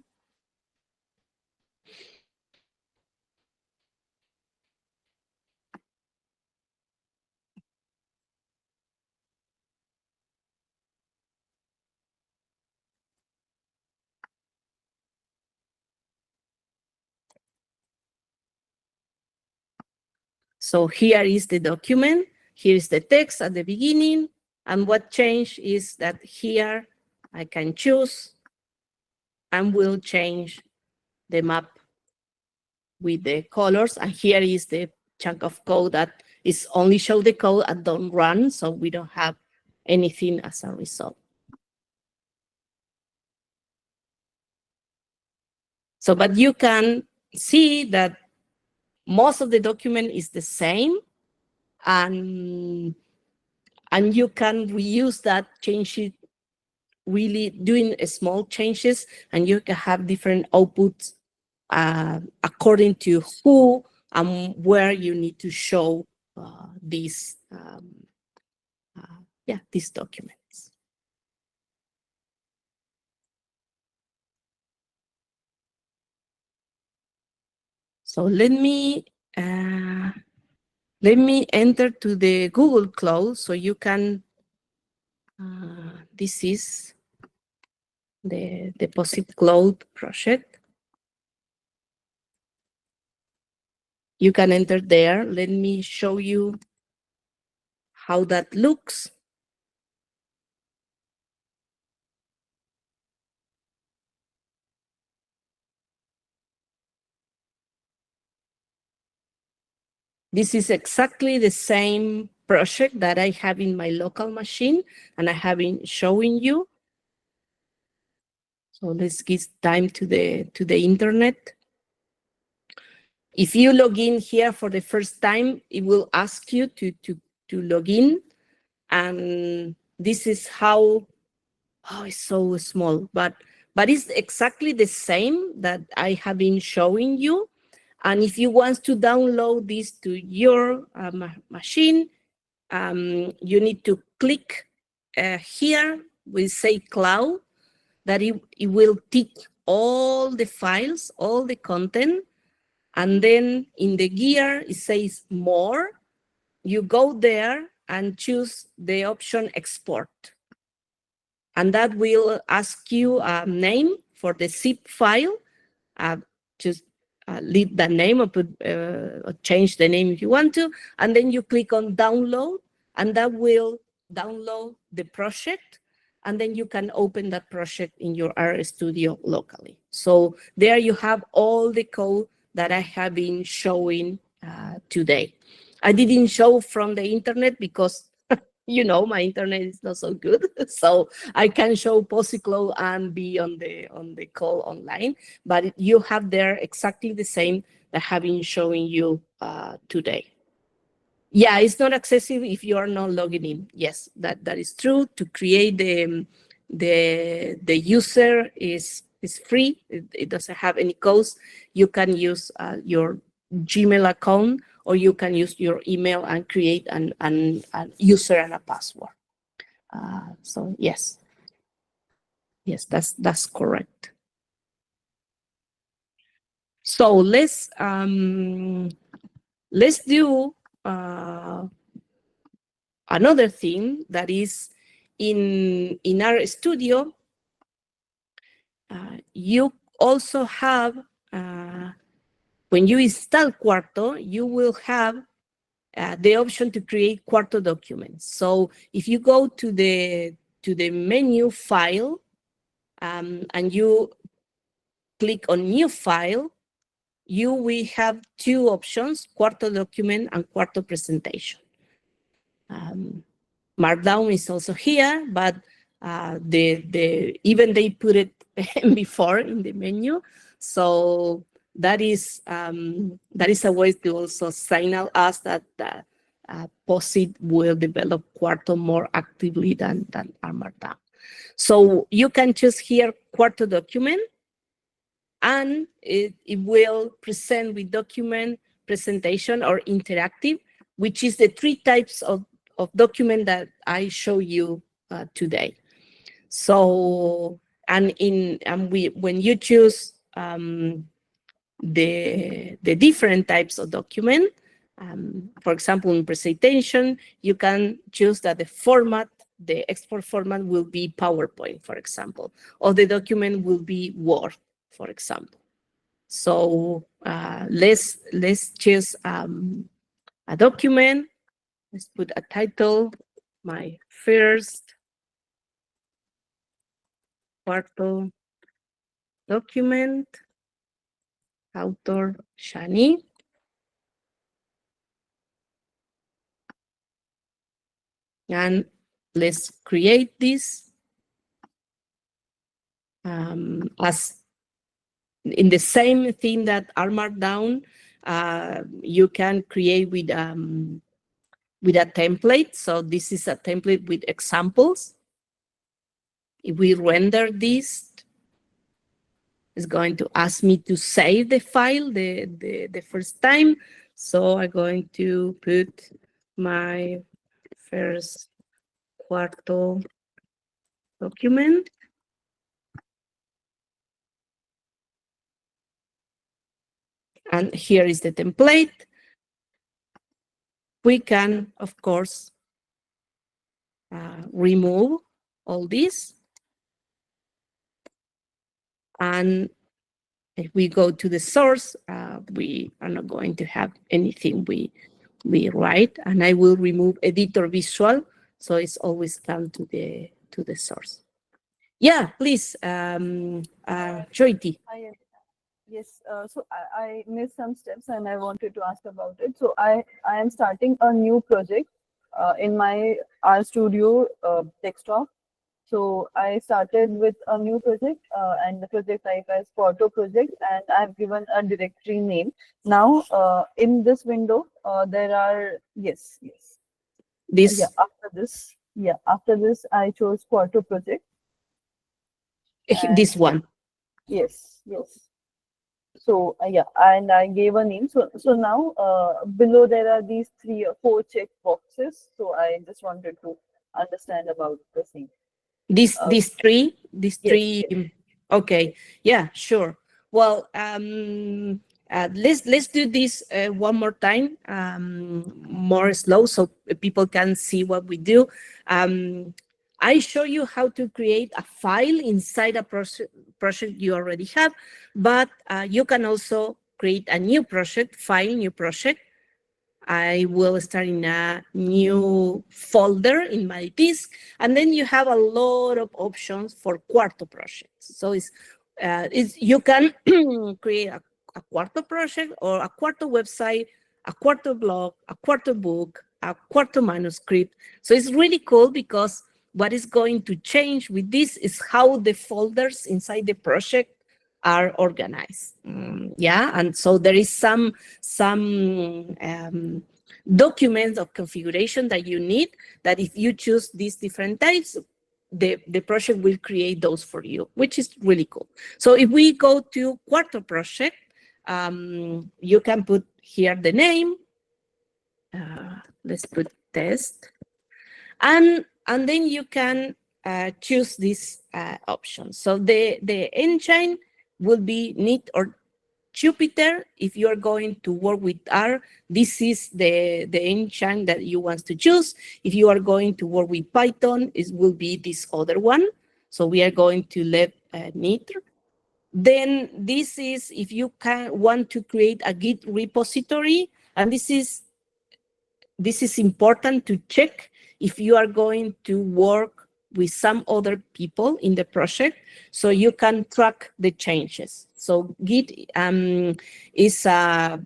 So here is the document. Here is the text at the beginning. And what changed is that here I can choose and will change the map with the colors. And here is the chunk of code that is only show the code and don't run. So we don't have anything as a result. So, but you can see that most of the document is the same, and you can reuse that, change it, really doing small changes, and you can have different outputs according to who and where you need to show these documents. So let me enter to the Google Cloud so you can. This is the Deposit Cloud project. You can enter there. Let me show you how that looks. This is exactly the same project that I have in my local machine, and I have been showing you. So let's give time to the internet. If you log in here for the first time, it will ask you to log in, and this is how. Oh, it's so small, but it's exactly the same that I have been showing you. And if you want to download this to your machine, you need to click here. We say cloud, that it will tick all the files, all the content. And then in the gear, it says more. You go there and choose the option export. And that will ask you a name for the zip file. Just leave the name or change the name if you want to. And then you click on download, and that will download the project. And then you can open that project in your R Studio locally. So there you have all the code that I have been showing today. I didn't show from the internet because my internet is not so good, so I can show POSICLOUD and be on the call online. But you have there exactly the same that I have been showing you today. Yeah, it's not accessible if you are not logging in. Yes, that is true. To create the user is free. It doesn't have any cost. You can use your Gmail account, or you can use your email and create an user and a password. So yes, that's correct. So let's do another thing that is in our studio. You also have when you install Quarto, you will have the option to create Quarto documents. So if you go to the menu file, and you click on new file, you will have two options, Quarto document and Quarto presentation. Markdown is also here, but even they put it before in the menu. So that is a way to also signal us that POSIT will develop Quarto more actively than R Markdown. So you can choose here Quarto document, and it will present with document, presentation, or interactive, which is the three types of document that I show you today. So, when you choose the different types of document, for example, in presentation, you can choose that the format, the export format will be PowerPoint, for example, or the document will be Word, for example. So let's choose a document. Let's put a title, my first Quarto document, author Shani. And let's create this as in the same thing that R Markdown. You can create with a template. So this is a template with examples. If we render this, it's going to ask me to save the file the first time. So I'm going to put my first Quarto document. And here is the template. We can, of course, remove all this. And if we go to the source, we are not going to have anything we write. And I will remove editor visual, so it's always come to the source. Yeah, please, Joyti. Yes, so I missed some steps and I wanted to ask about it. So I am starting a new project in my RStudio desktop. So I started with a new project and the project type is Quarto project, and I've given a directory name. Now in this window there are, yes. This? After this I chose Quarto project. This one? Yes. So and I gave a name. So now below there are these 3 or 4 check boxes. So I just wanted to understand about the same. These three. Yes. Okay. Yeah, sure. Well, let's do this one more time, more slow, so people can see what we do. I show you how to create a file inside a project you already have, but you can also create a new project, new project. I will start in a new folder in my disk, and then you have a lot of options for Quarto projects. So you can create a Quarto project or a Quarto website, a Quarto blog, a Quarto book, a Quarto manuscript. So it's really cool because what is going to change with this is how the folders inside the project are organized. And so there is some documents of configuration that you need, that if you choose these different types, the project will create those for you, which is really cool. So if we go to Quarto project, you can put here the name. Let's put test. And then you can choose this option. So the engine will be Neat or Jupyter. If you are going to work with R, this is the engine that you want to choose. If you are going to work with Python, it will be this other one. So we are going to let Neat. Then this is if you want to create a Git repository, and this is important to check if you are going to work with some other people in the project, so you can track the changes. So Git is a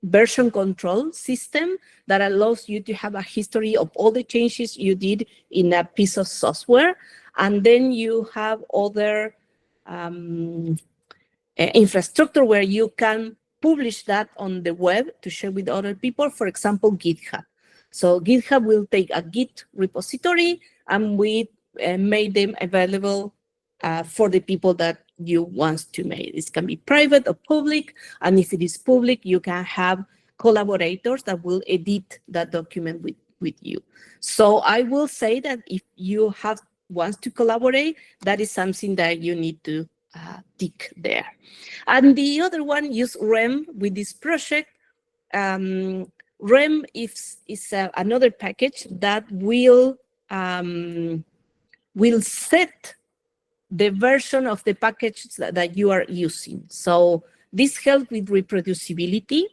version control system that allows you to have a history of all the changes you did in a piece of software. And then you have other infrastructure where you can publish that on the web to share with other people, for example, GitHub. So GitHub will take a Git repository and we made them available for the people that you want to make. This can be private or public, and if it is public, you can have collaborators that will edit that document with you. So I will say that if you want to collaborate, that is something that you need to tick there. And the other one, use REM with this project. REM is another package that will set the version of the package that you are using. So this helps with reproducibility,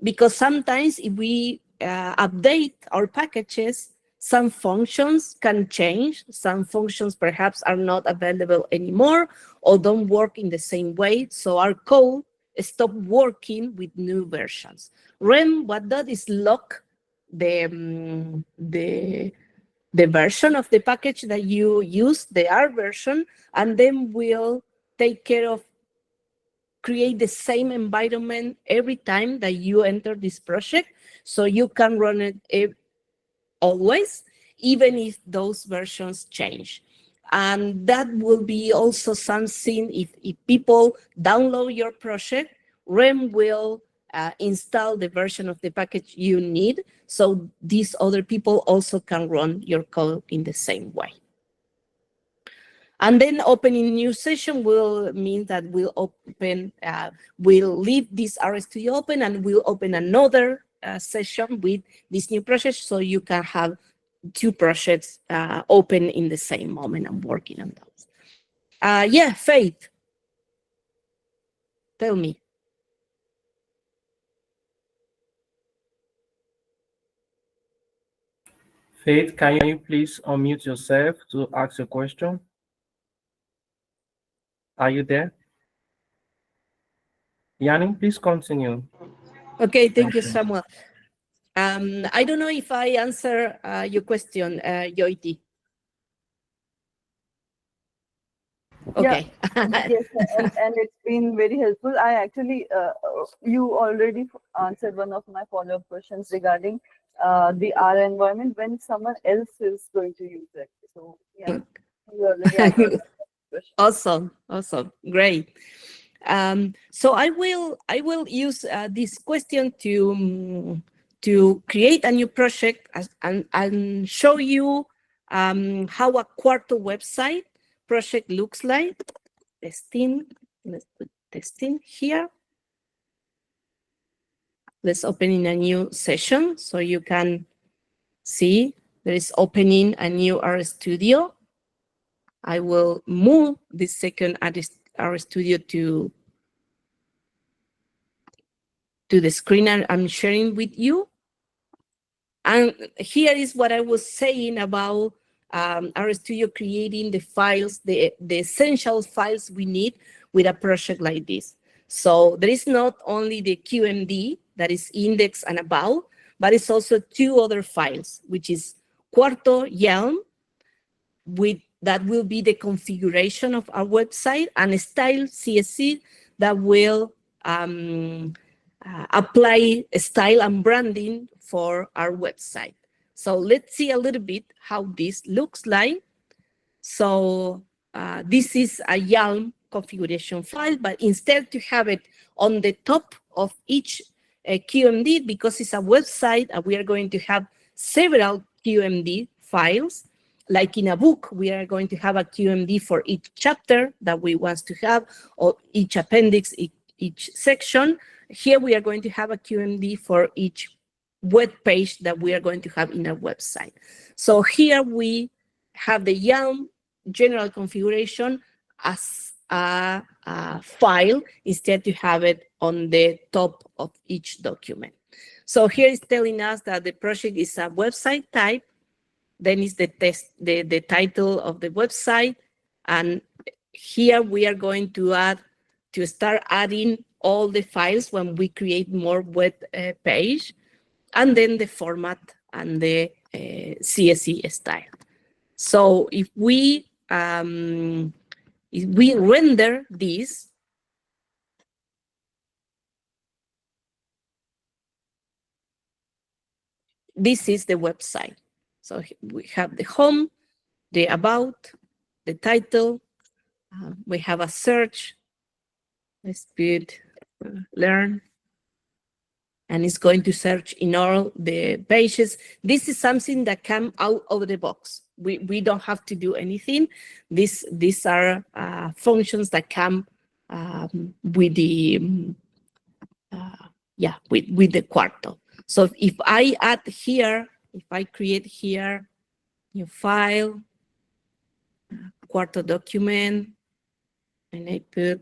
because sometimes if we update our packages, some functions can change. Some functions perhaps are not available anymore or don't work in the same way. So our code stops working with new versions. REM, what does is lock the version of the package that you use, the R version, and then will take care of create the same environment every time that you enter this project. So you can run it always, even if those versions change. And that will be also something, if people download your project, REM will install the version of the package you need, so these other people also can run your code in the same way. And then opening new session will mean that we'll leave this RStudio open and we'll open another session with this new project, so you can have two projects open in the same moment and working on those. Yeah, Faith, tell me. Faith, can you please unmute yourself to ask a question? Are you there? Yanni, please continue. Okay, thank you, Samuel. I don't know if I answer your question, Yoiti. Okay. Yeah, yes, and it's been very helpful. I actually, you already answered one of my follow-up questions regarding the R environment when someone else is going to use it. So yeah, you already answered that question. Awesome, great. So I will use this question to create a new project and show you how a Quarto website project looks like. Testing, let's put testing here. Let's open in a new session so you can see there is opening a new RStudio. I will move the second RStudio to the screen I'm sharing with you. And here is what I was saying about RStudio creating the files, the essential files we need with a project like this. So there is not only the QMD that is index and about, but it's also two other files, which is Quarto YAML, that will be the configuration of our website, and style CSC that will apply style and branding for our website. So let's see a little bit how this looks like. So this is a YAML configuration file, but instead to have it on the top of each QMD, because it's a website, we are going to have several QMD files. Like in a book, we are going to have a QMD for each chapter that we want to have, or each appendix, each section. Here we are going to have a QMD for each web page that we are going to have in our website. So here we have the YAML general configuration as a file, instead to have it on the top of each document. So here it's telling us that the project is a website type, then is the title of the website. And here we are going to start adding all the files when we create more web page, and then the format and the CSV style. So if we render this, this is the website. So we have the home, the about, the title. We have a search. Let's put learn. And it's going to search in all the pages. This is something that comes out of the box. We don't have to do anything. These are functions that come with the with the Quarto. So if I add here, if I create here new file, Quarto document, and I put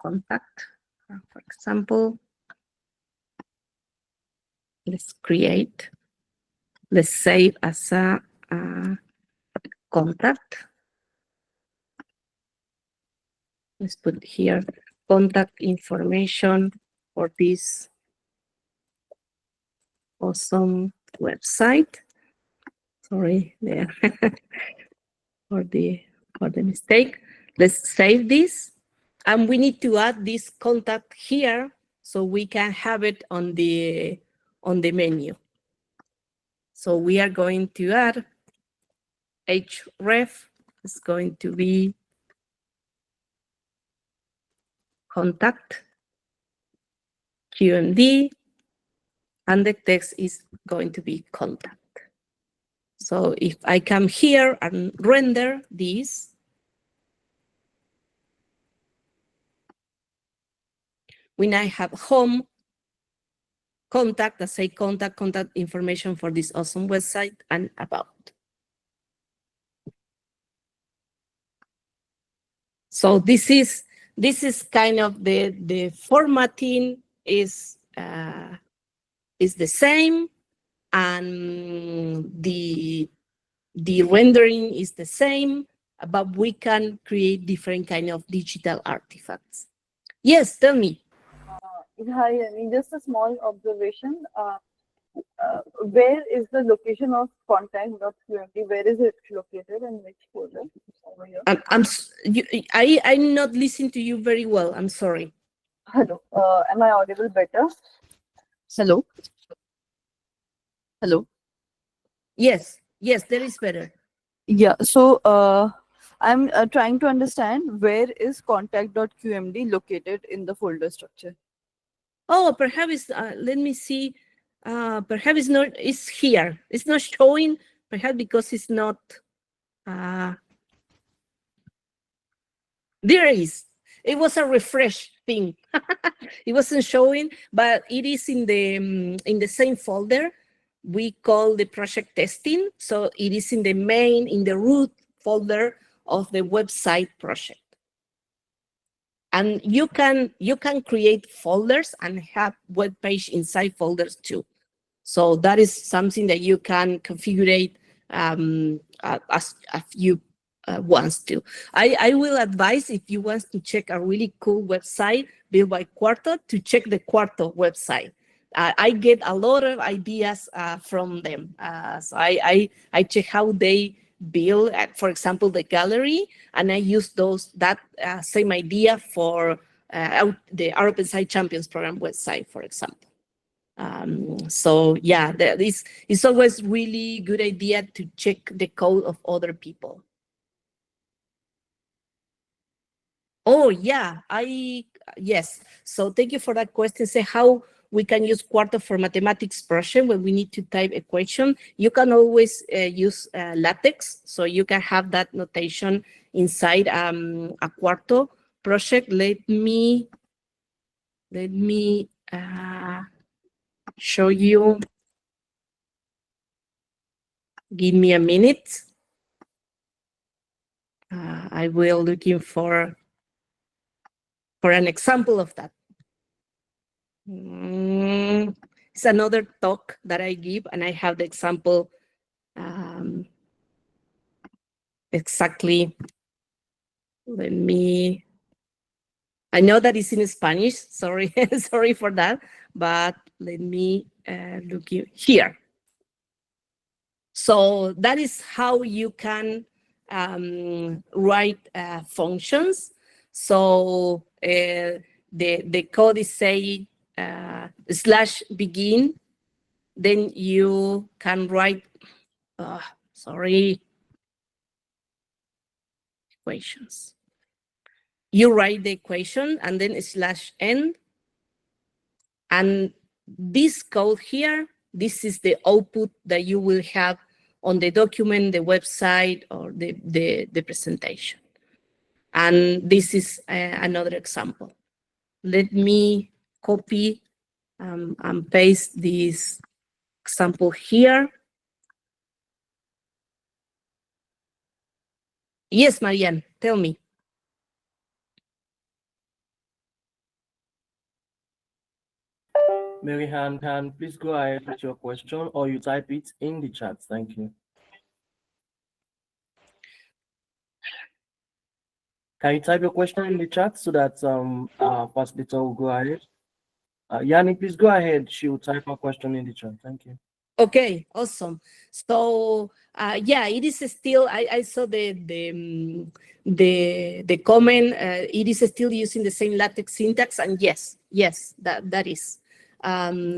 contact, for example. Let's create. Let's save as a contact. Let's put here contact information for this awesome website. Sorry there for the mistake. Let's save this, and we need to add this contact here so we can have it on the menu. So we are going to add href. It's going to be contact QMD, and the text is going to be contact. So if I come here and render this, we now have home, contact, that say contact information for this awesome website, and about. So this is kind of the formatting is the same, and the rendering is the same, but we can create different kind of digital artifacts. Yes, tell me. Hi, I mean, just a small observation. Where is the location of contact.qmd? Where is it located, and which folder? Over here. I'm not listening to you very well. I'm sorry. Hello. Am I audible better? Hello. Hello. Yes, that is better. Yeah. So I'm trying to understand where is contact.qmd located in the folder structure. Oh, perhaps let me see. Perhaps it's not. It's here. It's not showing. Perhaps because it's not. There it is. It was a refresh thing. It wasn't showing, but it is in the same folder. We call the project testing. So it is in the root folder of the website project. And you can create folders and have web page inside folders too. So that is something that you can configure as you want to. I will advise, if you want to check a really cool website built by Quarto, to check the Quarto website. I get a lot of ideas from them. So I check how they build, for example, the gallery, and I use that same idea for the Open Site Champions Program website, for example. So yeah, it's always really good idea to check the code of other people. Oh yeah, yes. So thank you for that question. Say how we can use Quarto for mathematics project when we need to type equation. You can always use LaTeX, so you can have that notation inside a Quarto project. Let me show you. Give me a minute. I will looking for an example of that. It's another talk that I give, and I have the example exactly. Let me, I know that it's in Spanish, sorry, sorry for that, but let me look here. So that is how you can write functions. So the code is say /begin, then you can write, equations. You write the equation and then /end. And this code here, this is the output that you will have on the document, the website, or the presentation. And this is another example. Let me copy and paste this example here. Yes, Marianne, tell me. Marianne, please go ahead with your question, or you type it in the chat. Thank you. Can you type your question in the chat so that facilitator will go ahead? Yanni, please go ahead. She will type her question in the chat. Thank you. Okay, awesome. So yeah, it is still. I saw the comment. It is still using the same LaTeX syntax, and yes, that is.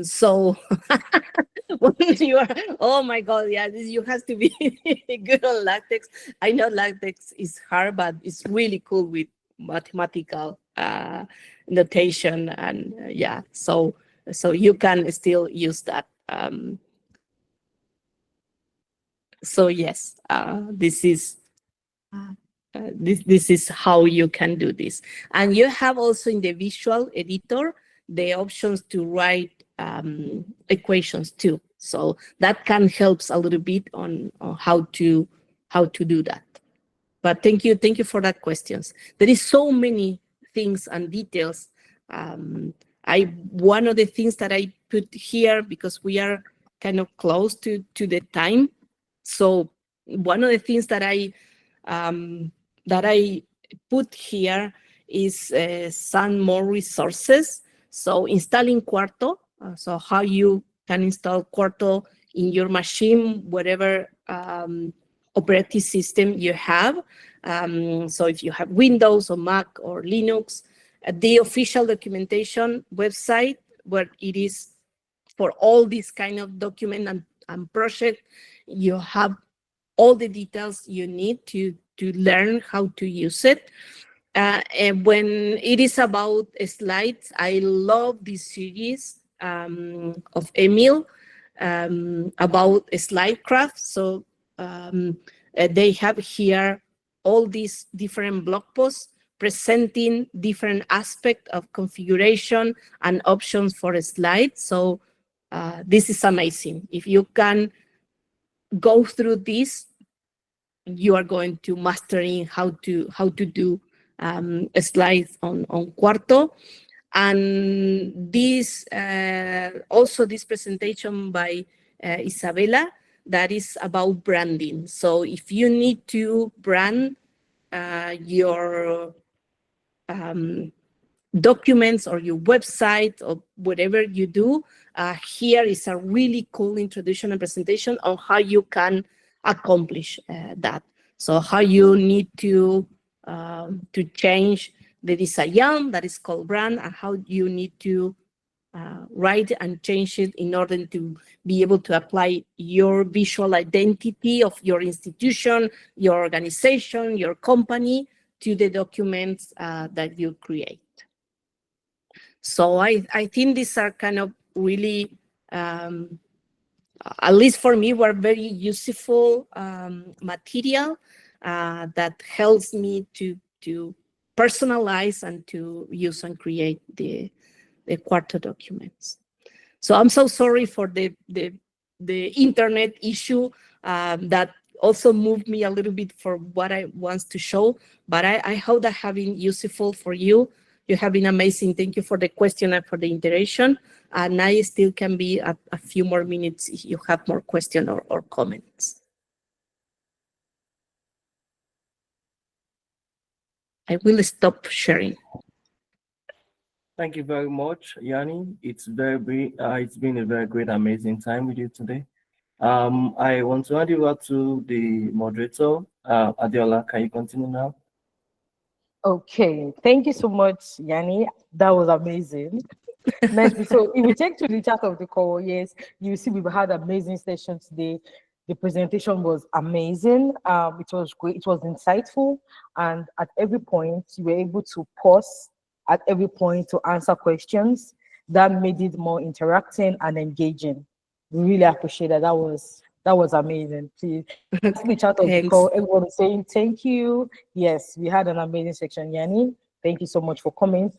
So when you are, oh my God, yeah, you have to be good on LaTeX. I know LaTeX is hard, but it's really cool with mathematical notation, and yeah, so you can still use that. So yes, this is this is how you can do this. And you have also in the visual editor the options to write equations too. So that can help a little bit on how to do that. But thank you for that questions. There is so many things and details. One of the things that I put here, because we are kind of close to the time. So one of the things that I put here is some more resources. So installing Quarto, so how you can install Quarto in your machine, whatever operating system you have. So if you have Windows or Mac or Linux, the official documentation website where it is for all these kind of document and project, you have all the details you need to learn how to use it. And when it is about slides, I love this series of Emil about slide craft. So they have here all these different blog posts presenting different aspects of configuration and options for a slide. So this is amazing. If you can go through this, you are going to mastering how to do slides on Quarto. And this also this presentation by Isabella, that is about branding. So if you need to brand your documents or your website or whatever you do, here is a really cool introduction and presentation on how you can accomplish that. So how you need to change the design that is called brand, and how you need to write and change it in order to be able to apply your visual identity of your institution, your organization, your company to the documents that you create. So I think these are kind of really, at least for me, were very useful material that helps me to personalize and to use and create the Quarto documents. So I'm so sorry for the internet issue that also moved me a little bit for what I want to show, but I hope that have been useful for you. You have been amazing. Thank you for the question and for the interaction. And I still can be a few more minutes if you have more questions or comments. I will stop sharing. Thank you very much, Yanni. It's been a very great, amazing time with you today. I want to hand you over to the moderator, Adiola. Can you continue now? Okay, thank you so much, Yanni. That was amazing. Nice. So if we take to the chat of the call, yes, you see we've had amazing session today. The presentation was amazing. It was great. It was insightful, and at every point you were able to pause at every point to answer questions. That made it more interacting and engaging. We really appreciate that. That was amazing. Please, the chat of the Thanks. call, everyone is saying thank you. Yes, we had an amazing section, Yanni. Thank you so much for coming.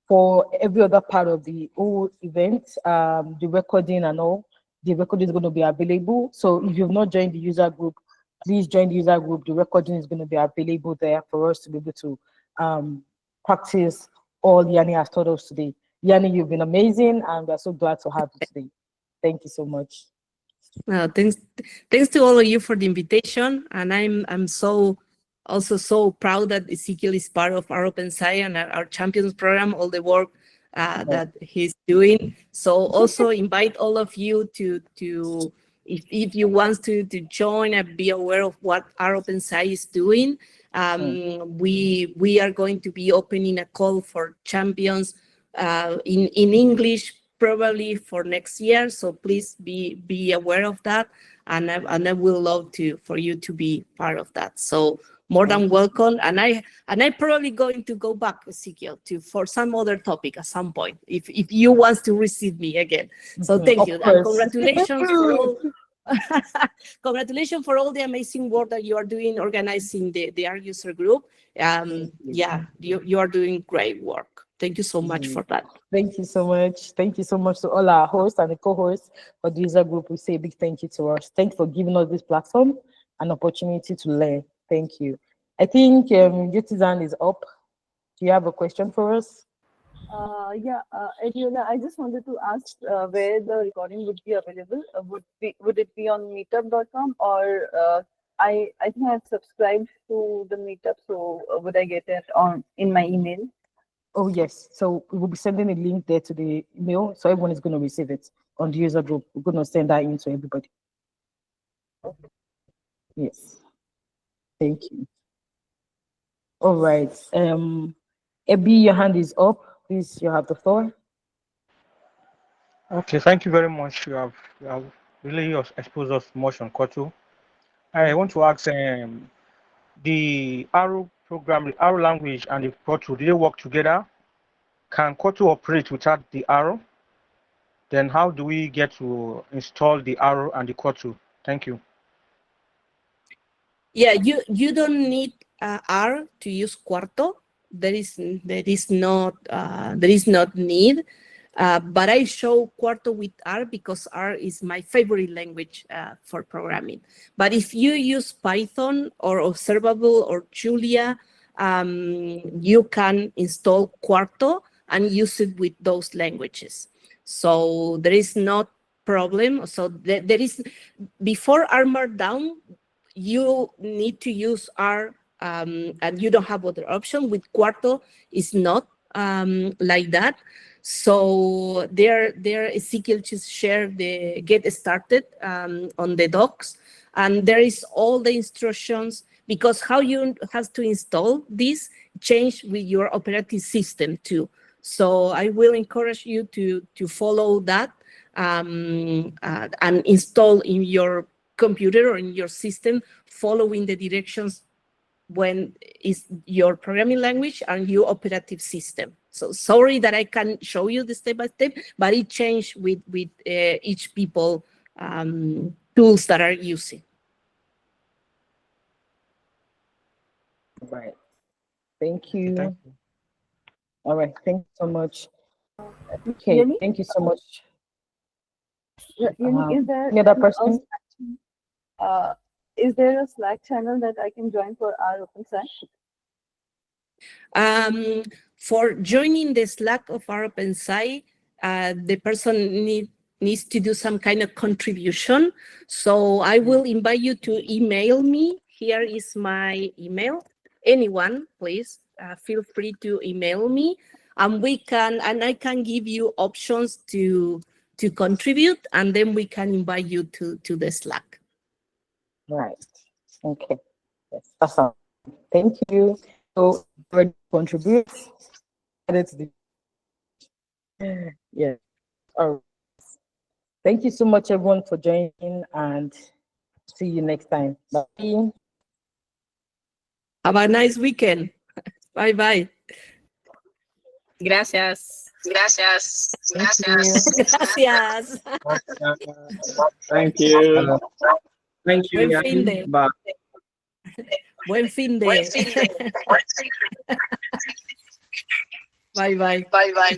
For every other part of the whole event, the recording and all, the recording is going to be available. So if you've not joined the user group, please join the user group. The recording is going to be available there for us to be able to practice all Yanni has taught us today. Yanni, you've been amazing, and we're so glad to have you today. Thank you so much. Thanks to all of you for the invitation, and I'm also so proud that Ezekiel is part of our OpenSci and our Champions program, all the work that he's doing. So also invite all of you to if you want to join and be aware of what our OpenSci is doing. We are going to be opening a call for champions in English, probably for next year. So please be aware of that, and I will love for you to be part of that. So more than welcome, and I probably going to go back, Ezekiel, for some other topic at some point if you want to receive me again. So thank you, and congratulations for all. Congratulations for all the amazing work that you are doing organizing the R user group. Yeah, you are doing great work. Thank you so much for that. Thank you so much. Thank you so much to all our hosts and the co-hosts for the user group. We say a big thank you to us. Thanks for giving us this platform and opportunity to learn. Thank you. I think Yutizan is up. Do you have a question for us? Yeah, Adiola, I just wanted to ask where the recording would be available. Would it be on meetup.com, or I think I've subscribed to the meetup, so would I get it in my email? Oh yes, so we will be sending a link there to the email, so everyone is going to receive it on the user group. We're going to send that in to everybody. Okay. Yes, thank you. All right, Ebi, your hand is up. Please, you have the floor. Okay, thank you very much. You have really exposed us much on Quarto. I want to ask the R program, the R language and the Quarto, do they work together? Can Quarto operate without the R? Then how do we get to install the R and the Quarto? Thank you. Yeah, you don't need R to use Quarto. There is not need. But I show Quarto with R because R is my favorite language for programming. But if you use Python or Observable or Julia, you can install Quarto and use it with those languages. So there is no problem. So there is, before R Markdown, you need to use R and you don't have other option. With Quarto, it's not like that. So there Ezekiel just shared the get started on the docs, and there is all the instructions, because how you have to install this change with your operating system too. So I will encourage you to follow that and install in your computer or in your system, following the directions when is your programming language and your operative system. So sorry that I can't show you the step by step, but it changed with each people tools that are using. Right. Thank you. Thank you. All right. Thank you so much. Okay. Thank you so much. Is there any other person? Is there a Slack channel that I can join for our OpenSci? For joining the Slack of our OpenSci, the person needs to do some kind of contribution. So I will invite you to email me. Here is my email. anyone, please feel free to email me, and I can give you options to contribute, and then we can invite you to the Slack. Right. Okay. Yes. Awesome. Thank you. So already contribute. Yeah. All right. Thank you so much, everyone, for joining, and see you next time. Bye. Have a nice weekend. Bye bye. Gracias. Gracias. Gracias. Gracias. Thank you. Thank you. Buen Yani. fin de. Bye. Buen fin de. Bye bye. Bye bye.